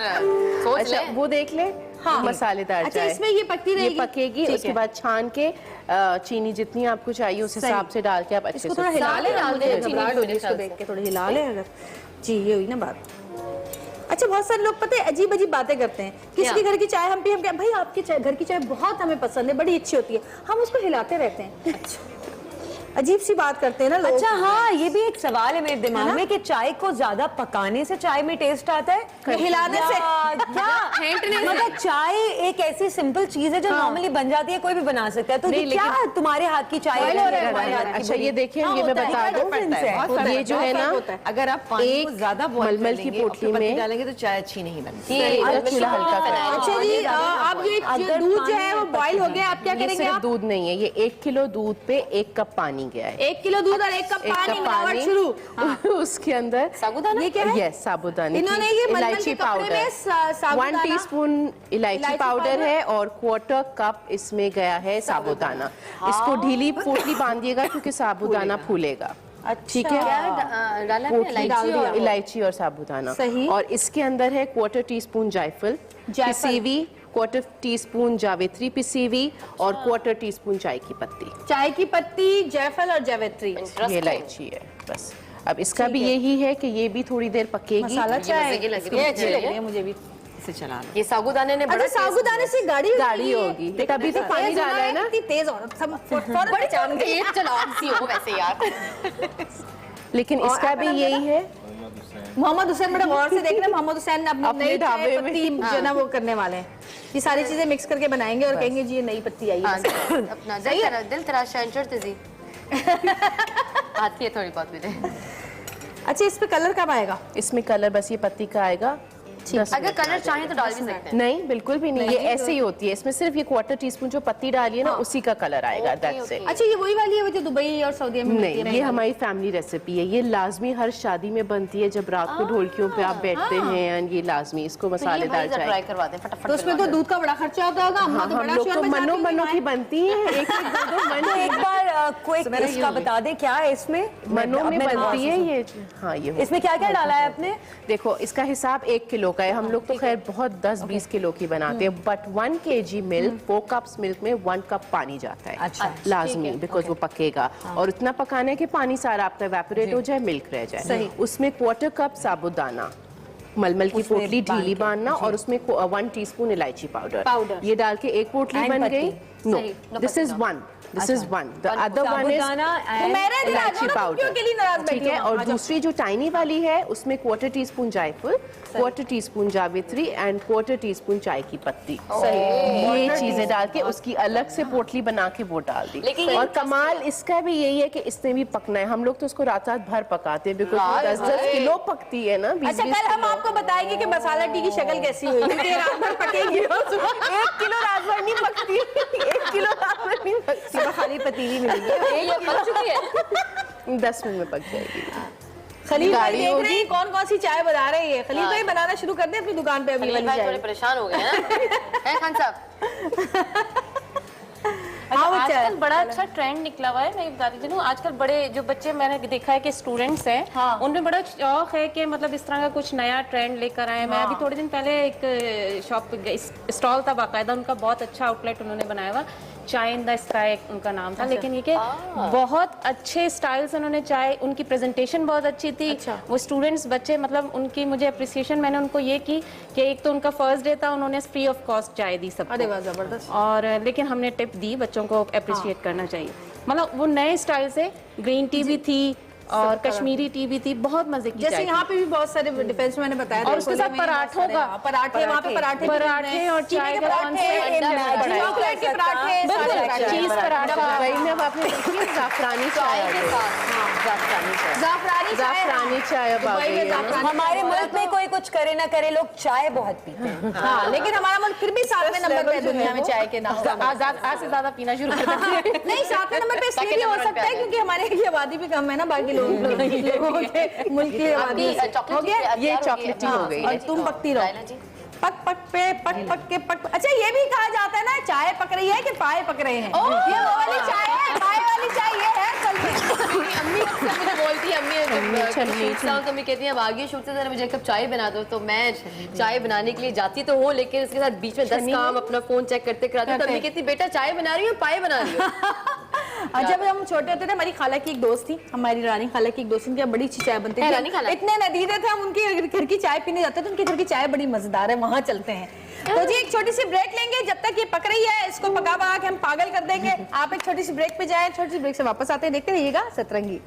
सोच लें। वो देख ले। हाँ, मसालेदार अच्छा, चाय। इसमें ये पकती रहेगी, ये पकेगी, उसके बाद छान के चीनी जितनी आपको चाहिए उस हिसाब से डाल के आप अच्छे से थोड़ा हिला ले, घबराहट हो रही है इसको देख के, थोड़ा हिला ले अगर। जी, ये हुई ना बात। अच्छा, बहुत सारे लोग पता है अजीब अजीब बातें करते हैं, किसी के घर की चाय हम क्या भाई आपके घर की चाय बहुत हमें पसंद है, बड़ी अच्छी होती है, हम उसको हिलाते रहते हैं। अच्छा, अजीब सी बात करते हैं ना लोग। अच्छा हाँ, ये भी एक सवाल है मेरे दिमाग में कि चाय को ज्यादा पकाने से चाय में टेस्ट आता है, हिलाने से क्या? मतलब चाय एक ऐसी सिंपल चीज है जो नॉर्मली बन जाती है, कोई भी बना सकता है, तो ये क्या तुम्हारे हाथ की चाय है? अच्छा, ये देखिए, ये मैं बता दूं, ये जो है ना, अगर आप पानी को ज्यादा बॉईल मलमल की पोटली में डालेंगे तो चाय अच्छी नहीं बनती। चूल्हा हल्का करें। अच्छा जी, अब ये दूध जो है वो बॉईल हो गया, आप क्या करेंगे? सिर्फ दूध नहीं है, ये 1 किलो दूध पे 1 कप पानी गया है। 1 किलो दूध और 1 कप पानी मिलावट शुरू। उसके अंदर साबुदाना, ये क्या है? यस, साबुदाना। इन्होंने ये इलायची पाउडर, 1 टीस्पून इलायची पाउडर है, और 1/4 कप इसमें गया है साबुदाना। इसको ढीली पोटली बांधिएगा क्योंकि साबुदाना फूलेगा। ठीक है, डाला इलायची और साबुदाना। सही। और इसके अंदर है 1/4 टीस्पून जायफल पिसी हुई, 1/4 टीस्पून जावित्री पिसी हुई, और 1/4 टीस्पून चाय की पत्ती। चाय की पत्ती, जायफल और जावित्री, ये इलायची है बस। अब इसका भी यही है कि ये भी थोड़ी देर पकेगी। मसाला चाय ये अच्छी लग रही है मुझे भी। इसे चला लो। ये साबुदाने ने अच्छा, साबुदाने से गाड़ी होगी, तभी तो पानी डाला है ना। इतनी तेज औरत सब बड़ी चालाक सी हो वैसे यार। लेकिन इसका भी यही है। मोहम्मद हुसैन बड़ा गौर से देख रहे हैं, मोहम्मद हुसैन ने अपनी अपने ढाबे में पत्ती जो ना वो करने वाले हैं। ये सारी चीजें मिक्स करके बनाएंगे और कहेंगे जी ये नई पत्ती आई है। अपना दिल तराशा जी आती है थोड़ी बहुत मुझे। अच्छा, इस पे कलर कब आएगा? इसमें कलर बस ये पत्ती का आएगा। अगर कलर चाहें तो डाल भी सकते हैं। नहीं, बिल्कुल भी नहीं, ये ऐसे ही होती है। इसमें सिर्फ ये 1/4 टीस्पून जो पत्ती डाली है ना, उसी का कलर आएगा। That's it. अच्छा, ये वही वाली है वो जो दुबई और सऊदी में मिलती है? नहीं, ये हमारी फैमिली रेसिपी है। ये लाजमी हर शादी में बनती है, जब रात को ढोलकियों पे आप बैठते हैं, एंड ये लाजमी इसको मसालेदार चाय। ट्राई करवा दें फटाफट। तो उसमें तो दूध का बड़ा खर्चा होता होगा। हम लोग तो मनो मनो की बनती है, एक दो मन। एक बार क्विक इसका बता दें क्या है इसमें? मनो में बनती है ये। हाँ, ये इसमें क्या क्या डाला है आपने? देखो, इसका हिसाब 1 किलो का है। हम लोग तो खैर बहुत 10-20 किलो की बनाते हैं, but 1 kg milk, 4 cups milk में 1 कप पानी जाता है। अच्छा, लाजमी, बिकॉज वो पकेगा। और इतना पकाना है कि पानी सारा आपका इवेपोरेट हो जाए, मिल्क रह जाए। उसमें 1/4 कप साबुदाना, मलमल की पोटली ढीली बांधना, और उसमें 1 टीस्पून इलायची पाउडर, ये डाल के एक पोटली बन गई। No, this is one, this is one, the other one is elaichi powder, ठीक है। और दूसरी जो टाइनी वाली है उसमें 1/4 टीस्पून जायफल, 1/4 टीस्पून जावित्री एंड 1/4 टीस्पून चाय की पत्ती। ये चीजें डाल के उसकी अलग से पोटली बना के वो डाल दी। और कमाल इसका भी यही है कि इसने भी पकना है। हम लोग तो उसको रात भर पकाते हैं, बिकॉज 10-10 किलो पकती है ना। अच्छा, कल हम आपको बताएंगे कि मसाला टी की शक्ल कैसी हुई, क्योंकि रात भर पकेगी। 1 किलो रात भर नहीं पकती, 1 किलो रात भर नहीं पकती, खाली पतीली मिलेगी। 10 मिनट में पक जाएगी। खलील भाई देख रहे हैं कौन कौन सी चाय बना रहे हैं। खलील भाई बनाना शुरू कर दे अपनी दुकान पे अभी वाली चाय। थोड़े परेशान हो गए हैं खान साहब। आजकल बड़ा अच्छा ट्रेंड निकला हुआ है। मैं बताती हूँ, आजकल बड़े जो बच्चे मैंने देखा है कि स्टूडेंट्स हैं, उनमें बड़ा शौक है कि मतलब इस तरह का कुछ नया ट्रेंड लेकर आए। मैं अभी थोड़े दिन पहले एक शॉप स्टॉल था बाकायदा उनका, बहुत अच्छा आउटलेट उन्होंने बनाया हुआ, चाय इन द स्काई उनका नाम था। लेकिन ये कि बहुत अच्छे स्टाइल से उन्होंने चाय, उनकी प्रेजेंटेशन बहुत अच्छी थी। वो स्टूडेंट्स बच्चे मतलब उनकी मुझे अप्रिसिएशन मैंने उनको ये की कि एक तो उनका फर्स्ट डे था, उन्होंने फ्री ऑफ कॉस्ट चाय दी सबको। अरे वाह, जबरदस्त। और लेकिन हमने टिप दी, बच्चों को अप्रिशिएट करना चाहिए। मतलब वो नए स्टाइल से ग्रीन टी भी थी और कश्मीरी टी भी थी, बहुत मजे की। जैसे यहाँ पे भी बहुत सारे डिफेंस मैंने बताया, और उसके साथ पराठों का पराठे, वहाँ पे पराठे और चाय का चीज पराठा, वही में अब आपने देखी जाफरानी चाय, जाफरानी चाय अब आ गई है। हमारे मुल्क में कोई कुछ करे ना करे, लोग चाय बहुत पीते हैं। हाँ, लेकिन हमारा मुल्क फिर भी 7वें नंबर पे दुनिया में चाय के नाम। आज से ज्यादा पीना शुरू कर देंगे। नहीं, 7वें नंबर पे इसलिए भी हो सकता है क्योंकि हमारे की आबादी भी कम है ना, बाकी लोगों के मुल्क की आबादी हो गया। ये चॉकलेटी हो गई और तुम पकती रहो, पक पक पे पक पक के पक। अच्छा, ये भी कहा जाता है ना, चाय पक रही है कि पाए पक रहे हैं। ये वो वाली चाय है, पाए वाली चाय ये है। कल अम्मी मुझे बोलती है, अम्मी कहती है अब आगे शूट से जरा मुझे कब चाय बना दो, तो मैं चाय बनाने के लिए जाती तो हूँ, लेकिन उसके साथ बीच में 10 काम अपना फोन चेक करते कराते। तो अम्मी कहती बेटा चाय बना रही हो पाए बना रही हो। जब हम छोटे होते थे, हमारी खाला की एक दोस्त थी, हमारी रानी खाला की एक दोस्त थी, बड़ी अच्छी चाय बनती थी। इतने नदीदे थे, हम उनके घर की चाय पीने जाते थे, उनके घर की चाय बड़ी मजेदार है, वहां चलते हैं। तो जी एक छोटी सी ब्रेक लेंगे, जब तक ये पक रही है इसको पका पका के हम पागल कर देंगे। आप एक छोटी सी ब्रेक पे जाएं, छोटी सी ब्रेक से वापस आते हैं, देखते रहिएगा सतरंगी।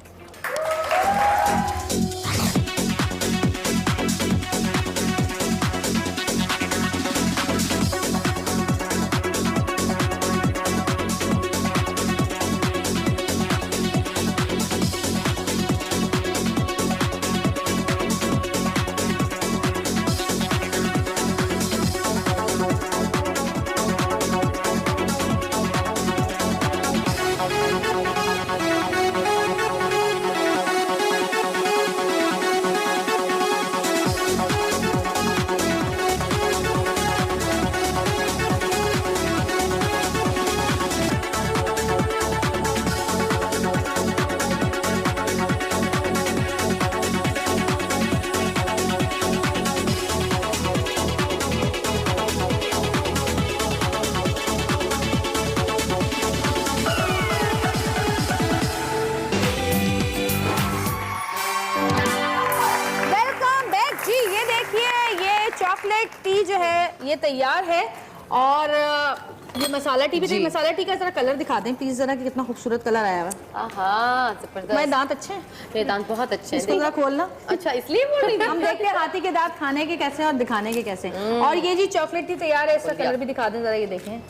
चॉकलेट टी जो है ये तैयार है और ये मसाला टी भी, मसाला टी का जरा कलर दिखा दें प्लीज जरा, कि कितना खूबसूरत कलर आया हुआ है। हाँ जबरदस्त। मेरे दांत अच्छे हैं? मेरे दांत बहुत अच्छे हैं। इसको जरा खोलना। अच्छा इसलिए बोल रही थी। हम देखते हैं हाथी के दांत खाने के कैसे हैं और दिखाने के कैसे हैं। और ये जी चॉकलेट टी तैयार है, इसका कलर भी दिखा दें जरा, ये देखें,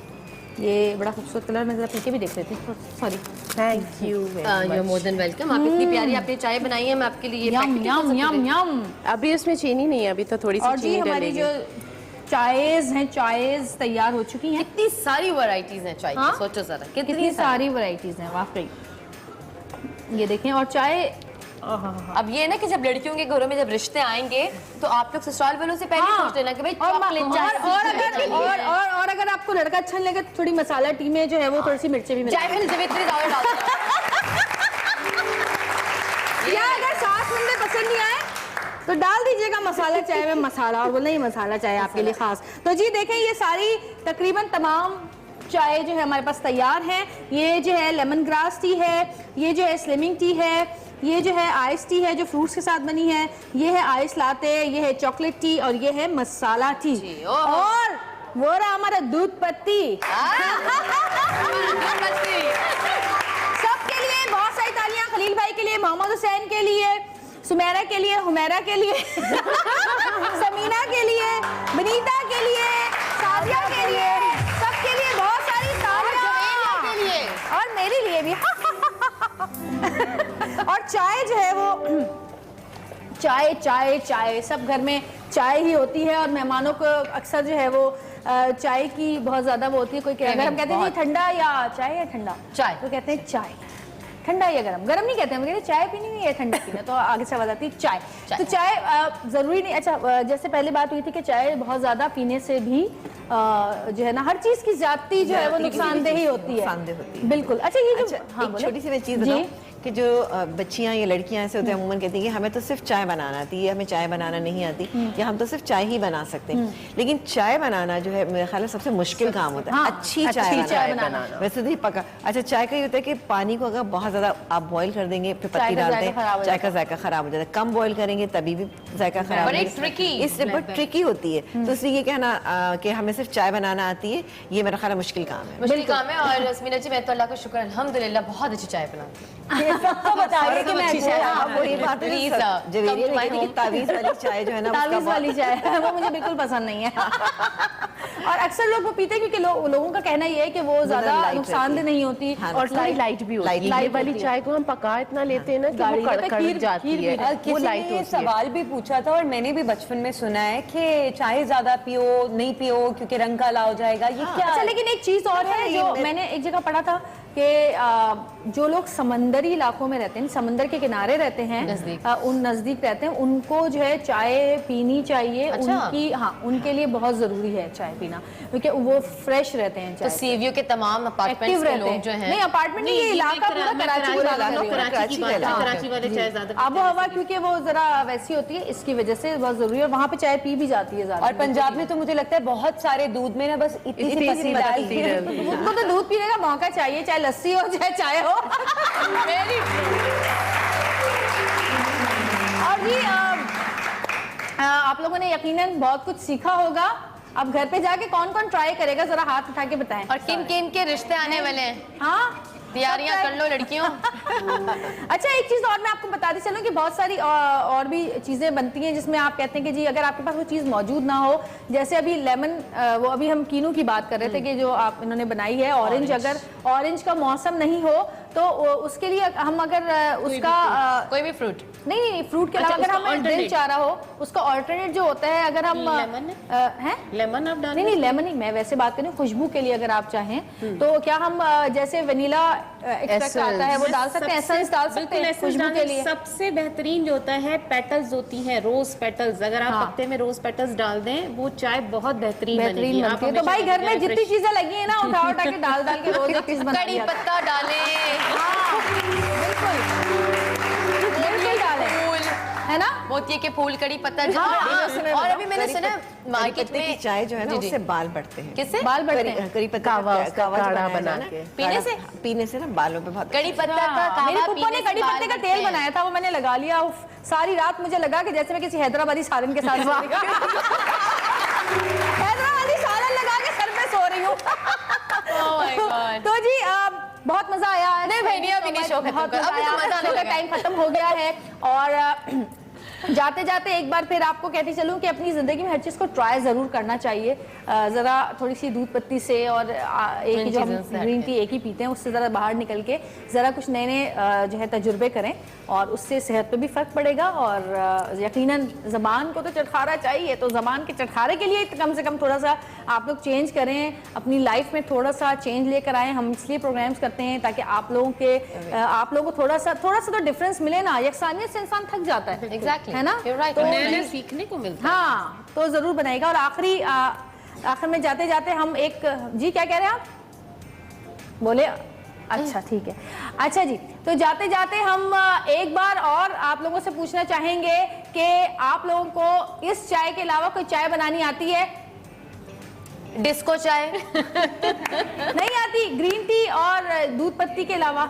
ये बड़ा खूबसूरत कलर, मैं जरा पी के भी देख लेती हूँ। Sorry, thank you, you are more than welcome. आप इतनी प्यारी आपने चाय बनाई है, मैं आपके लिए यम यम यम यम। अभी इसमें चीनी नहीं है, अभी तो थोड़ी सी और जी चीनी हमारी डलेगी। जो चायज हैं, चायज तैयार हो चुकी हैं। कितनी सारी वैरायटीज हैं चाय की, सोचो जरा कितनी सारी वैरायटीज हैं वाकई। ये देखें, और चाय अब ये ना कि जब लड़कियों के घरों में जब रिश्ते आएंगे तो आप लोग ससुराल वालों से पहले पूछ लेना कि भाई चॉकलेट चाय। और अगर आपको लड़का अच्छा लगे तो थोड़ी मसाला टी में जो है वो थोड़ी सी मिर्ची भी चाय में जवेत्री ज्यादा डालते या अगर सास बंदे पसंद नहीं आए तो डाल दीजिएगा मसाला चाय में मसाला, और बोले नहीं मसाला चाय आपके लिए खास। तो जी देखें, ये सारी तकरीबन तमाम चाय जो है हमारे पास तैयार है। ये जो है लेमन ग्रास टी है, ये जो है स्लिमिंग टी है, ये जो है आइस टी है जो फ्रूट्स के साथ बनी है, ये है आइस लाते, ये है चॉकलेट टी, और ये है मसाला टी, और वो रहा हमारा दूध पत्ती। सबके लिए बहुत सारी तालियां, खलील भाई के लिए, मोहम्मद हुसैन के लिए, सुमेरा के लिए, हुमेरा के लिए, समीना के लिए, बनीता के लिए, सादिया के लिए, सबके लिए बहुत सारी तालियां के लिए, और मेरे लिए भी। और चाय जो है वो चाय चाय चाय सब घर में चाय ही होती है, और मेहमानों को अक्सर जो है वो चाय की बहुत ज्यादा वो होती है। कोई अगर हम कहते हैं ठंडा या चाय या ठंडा चाय, तो कहते हैं चाय, ठंडा या गरम, गरम नहीं कहते हैं, कहते हैं चाय पीनी हुई है ठंडा पीना, तो आगे से आवाज आती है चाय। तो चाय जरूरी नहीं। अच्छा, जैसे पहले बात हुई थी कि चाय बहुत ज्यादा पीने से भी जो है ना हर चीज की जाती जो है वो नुकसानदेह ही होती है। बिल्कुल। अच्छा, ये जो एक छोटी सी मैं चीज बताऊं कि जो बच्चियां या लड़कियां ऐसे होते हैं अमूमन कहती हैं कि हमें तो सिर्फ चाय बनाना आती है, हमें चाय बनाना नहीं आती, या हम तो सिर्फ चाय ही बना सकते हैं। लेकिन चाय बनाना जो है मेरे ख्याल में सबसे मुश्किल काम होता है। अच्छी चाय बनाना वैसे तो पका। अच्छा, चाय का ये होता है कि पानी को अगर बहुत ज्यादा आप बॉईल कर देंगे फिर पत्ती डालते हैं, चाय का जायका खराब हो जाता है। कम बॉईल करेंगे तभी भी जायका खराब हो जाता है, इसलिए बहुत ट्रिकी होती है। तो इसलिए ये कहना कि हमें सिर्फ चाय बनाना आती है, ये मेरा ख्याल मुश्किल काम है। मुश्किल काम है। और रश्मिना जी, मैं तो अल्लाह का शुक्र अल्हम्दुलिल्लाह बहुत अच्छी चाय बनाती हूँ। सबको बताइए कि मैं अच्छी चाय, वो ये बात है कि तावीज़ वाली चाय जो है ना, तावीज़ वाली चाय वो मुझे बिल्कुल पसंद नहीं है। और अक्सर लोग वो पीते हैं क्योंकि लोगों का कहना ये है कि वो ज्यादा नुकसानदेह नहीं होती और लाइट भी होती है। लाइट वाली चाय को हम पका इतना लेते हैं ना कि वो कड़क जाती है, वो लाइट होती है। सवाल भी पूछा था और मैंने भी बचपन में सुना है कि चाय ज्यादा पियो नहीं पियो क्योंकि रंग काला हो जाएगा, ये क्या? अच्छा, लेकिन एक चीज और है जो मैंने एक जगह पढ़ा था कि जो लोग समंदरी इलाकों में रहते हैं, समंदर के किनारे रहते हैं, उन नजदीक रहते हैं, उनको जो है चाय पीनी चाहिए। उनकी उनके लिए बहुत जरूरी है चाय पीना, क्योंकि वो फ्रेश रहते हैं। तो सीवीयू के तमाम अपार्टमेंट्स के लोग जो हैं, नहीं अपार्टमेंट नहीं, ये इलाका पूरा कराची वाले चाय ज्यादा आबो हवा, क्योंकि वो जरा वैसी होती है, इसकी वजह से बहुत जरूरी है। वहाँ पे चाय पी भी जाती है ज्यादा। और पंजाब में तो मुझे लगता है बहुत सारे दूध में ना बस इतनी सी पत्ती डालती है। उनको तो दूध पीने का मौका चाहिए, चाहे लस्सी हो चाहे चाय हो। और जी आप लोगों ने यकीनन बहुत कुछ सीखा होगा। अब घर पे जाके कौन कौन ट्राई करेगा, जरा हाथ उठा के बताएं। और किन किन के रिश्ते आने वाले हैं? हाँ, तैयारियां कर लो लड़कियों। अच्छा, एक चीज और मैं आपको बताती चलूं कि बहुत सारी और भी चीजें बनती हैं जिसमें आप कहते हैं कि जी अगर आपके पास वो चीज मौजूद ना हो, जैसे अभी लेमन, वो अभी हम कीनू की बात कर रहे थे कि जो आप इन्होंने बनाई है ऑरेंज, अगर ऑरेंज का मौसम नहीं हो तो उसके लिए हम अगर उसका कोई भी फ्रूट नहीं फ्रूट के अलावा अगर हमें दिल चाह रहा हो, उसका ऑल्टरनेट जो होता है, अगर हम लेमन आप डालें। नहीं लेमन नहीं, मैं वैसे बात करूं खुशबू के लिए अगर आप चाहें तो क्या हम जैसे वनीला एक्सट्रैक्ट आता है वो डाल सकते हैं, एसेंस डाल सकते हैं खुशबू के लिए। सबसे बेहतरीन जो होता है पेटल्स होती हैं, रोज पेटल्स, अगर आप पत्ते में रोज पेटल्स डाल दें वो चाय बहुत बेहतरीन बनती है। तो भाई घर में जितनी चीजें लगी है ना उठा उठा के डाल के रोज एक चीज बना कड़ी पत्ता डालें, बिल्कुल डालें, है ना, मोतिये के फूल, कड़ी पत्ता। और अभी मैंने सुना मार्केट में चाय जो है ना उससे बाल बढ़ते हैं। किससे बाल बढ़ते हैं? करी पत्ता काढ़ा बना के पीने से ना बालों पे बहुत। कड़ी पत्ता का मेरी पुप्पो ने कड़ी पत्ते का तेल बनाया था, वो मैंने लगा लिया। सारी रात मुझे लगा कि जैसे मैं किसी हैदराबादी सालन के साथ हैदराबादी सालन लगा के सर पे सो रही हूँ। my God. तो जी बहुत मजा आया आज। नहीं भाई, नहीं, अभी नहीं शो खत्म बहुत कर, मजा अभी तो आया। मजा आने शो का लगा है। टाइम खत्म हो गया है और जाते जाते एक बार फिर आपको कहती चलूं कि अपनी ज़िंदगी में हर चीज़ को ट्राई ज़रूर करना चाहिए। ज़रा थोड़ी सी दूध पत्ती से और एक ही जो हम ग्रीन टी एक ही पीते हैं उससे ज़रा बाहर निकल के ज़रा कुछ नए नए जो है तजुर्बे करें और उससे सेहत पे भी फ़र्क पड़ेगा। और यकीनन ज़बान को तो चटखारा चाहिए, तो ज़बान के चटखारे के लिए कम से कम थोड़ा सा आप लोग चेंज करें, अपनी लाइफ में थोड़ा सा चेंज लेकर आएँ। हम इसलिए प्रोग्राम्स करते हैं ताकि आप लोगों को थोड़ा सा तो डिफरेंस मिले ना। यकसानियत से इंसान थक जाता है। Exactly. है ना? तो नया सीखने को मिलता है। हाँ, तो जरूर बनाएगा। और आखिर में जाते जाते हम एक जी क्या कह रहे हैं आप? बोले अच्छा ठीक है। अच्छा जी, तो जाते जाते हम एक बार और आप लोगों से पूछना चाहेंगे कि आप लोगों को इस चाय के अलावा कोई चाय बनानी आती है? डिस्को चाय नहीं आती? ग्रीन टी और दूध पत्ती के अलावा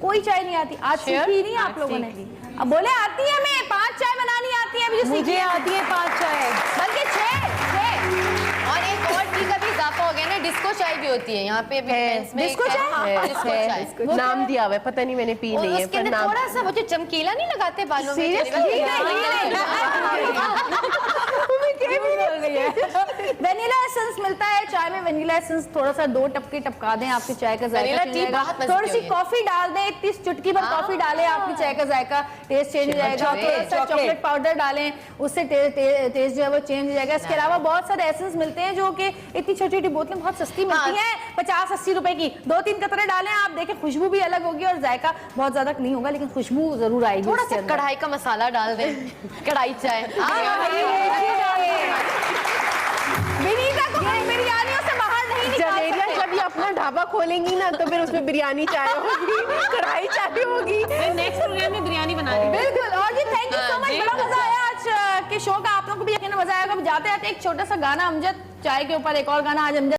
कोई चाय नहीं आती? आज सीखी नहीं आप लोगों ने? अब बोले आती है, हमें 5 चाय बनानी आती है। अभी जो मुझे आती है 5 चाय, बल्कि 6। और एक और टी का भी इजाफा हो गया ना, डिस्को चाय भी होती है यहाँ पे अभी फ्रेंड्स में। डिस्को चाय? डिस्को चाय नाम दिया हुआ है, पता नहीं मैंने पी नहीं है, उसके पर अंदर नाम थोड़ा सा वो जो चमकीला नहीं लगाते बालों में? वेनिला एसेंस मिलता है चाय में। वेनिला एसेंस थोड़ा सा 2 टपके टपका दें, आपकी चाय का जायका वेनिला चेंज टी हो जाएगा। बहुत मजे की थोड़ी सी होगी। कॉफी डाल दें, 30 चुटकी भर कॉफी डालें, आपकी चाय का जायका टेस्ट चेंज हो जाएगा। थोड़ा सा चॉकलेट पाउडर डालें, उससे टेस्ट जो है वो चेंज हो जाएगा। इसके अलावा बहुत सारे एसेंस मिलते हैं जो कि इतनी छोटी छोटी बोतलें बहुत सस्ती मिलती हैं, 50-80 रुपए की। 2-3 कतरे डालें, आप देखें खुशबू भी अलग होगी और जायका बहुत ज्यादा नहीं होगा, लेकिन खुशबू जरूर आएगी। थोड़ा सा कढ़ाई का मसाला डाल दें, कढ़ाई चाय। विनीता को हम बिरयानियों से बाहर नहीं निकाल जनेरिया सकते। जब ये अपना ढाबा खोलेंगी ना तो फिर उसमें बिरयानी चाय होगी, कढ़ाई चाय होगी। नेक्स्ट प्रोग्राम में बिरयानी बना रही हूँ। बिल्कुल। और जी थैंक यू सो मच, बड़ा मजा आया आज के शो का। आप लोगों को भी यकीन मजा आएगा। जाते जाते एक छोटा सा गाना अमजद चाय के ऊपर, एक और गाना आज अमजद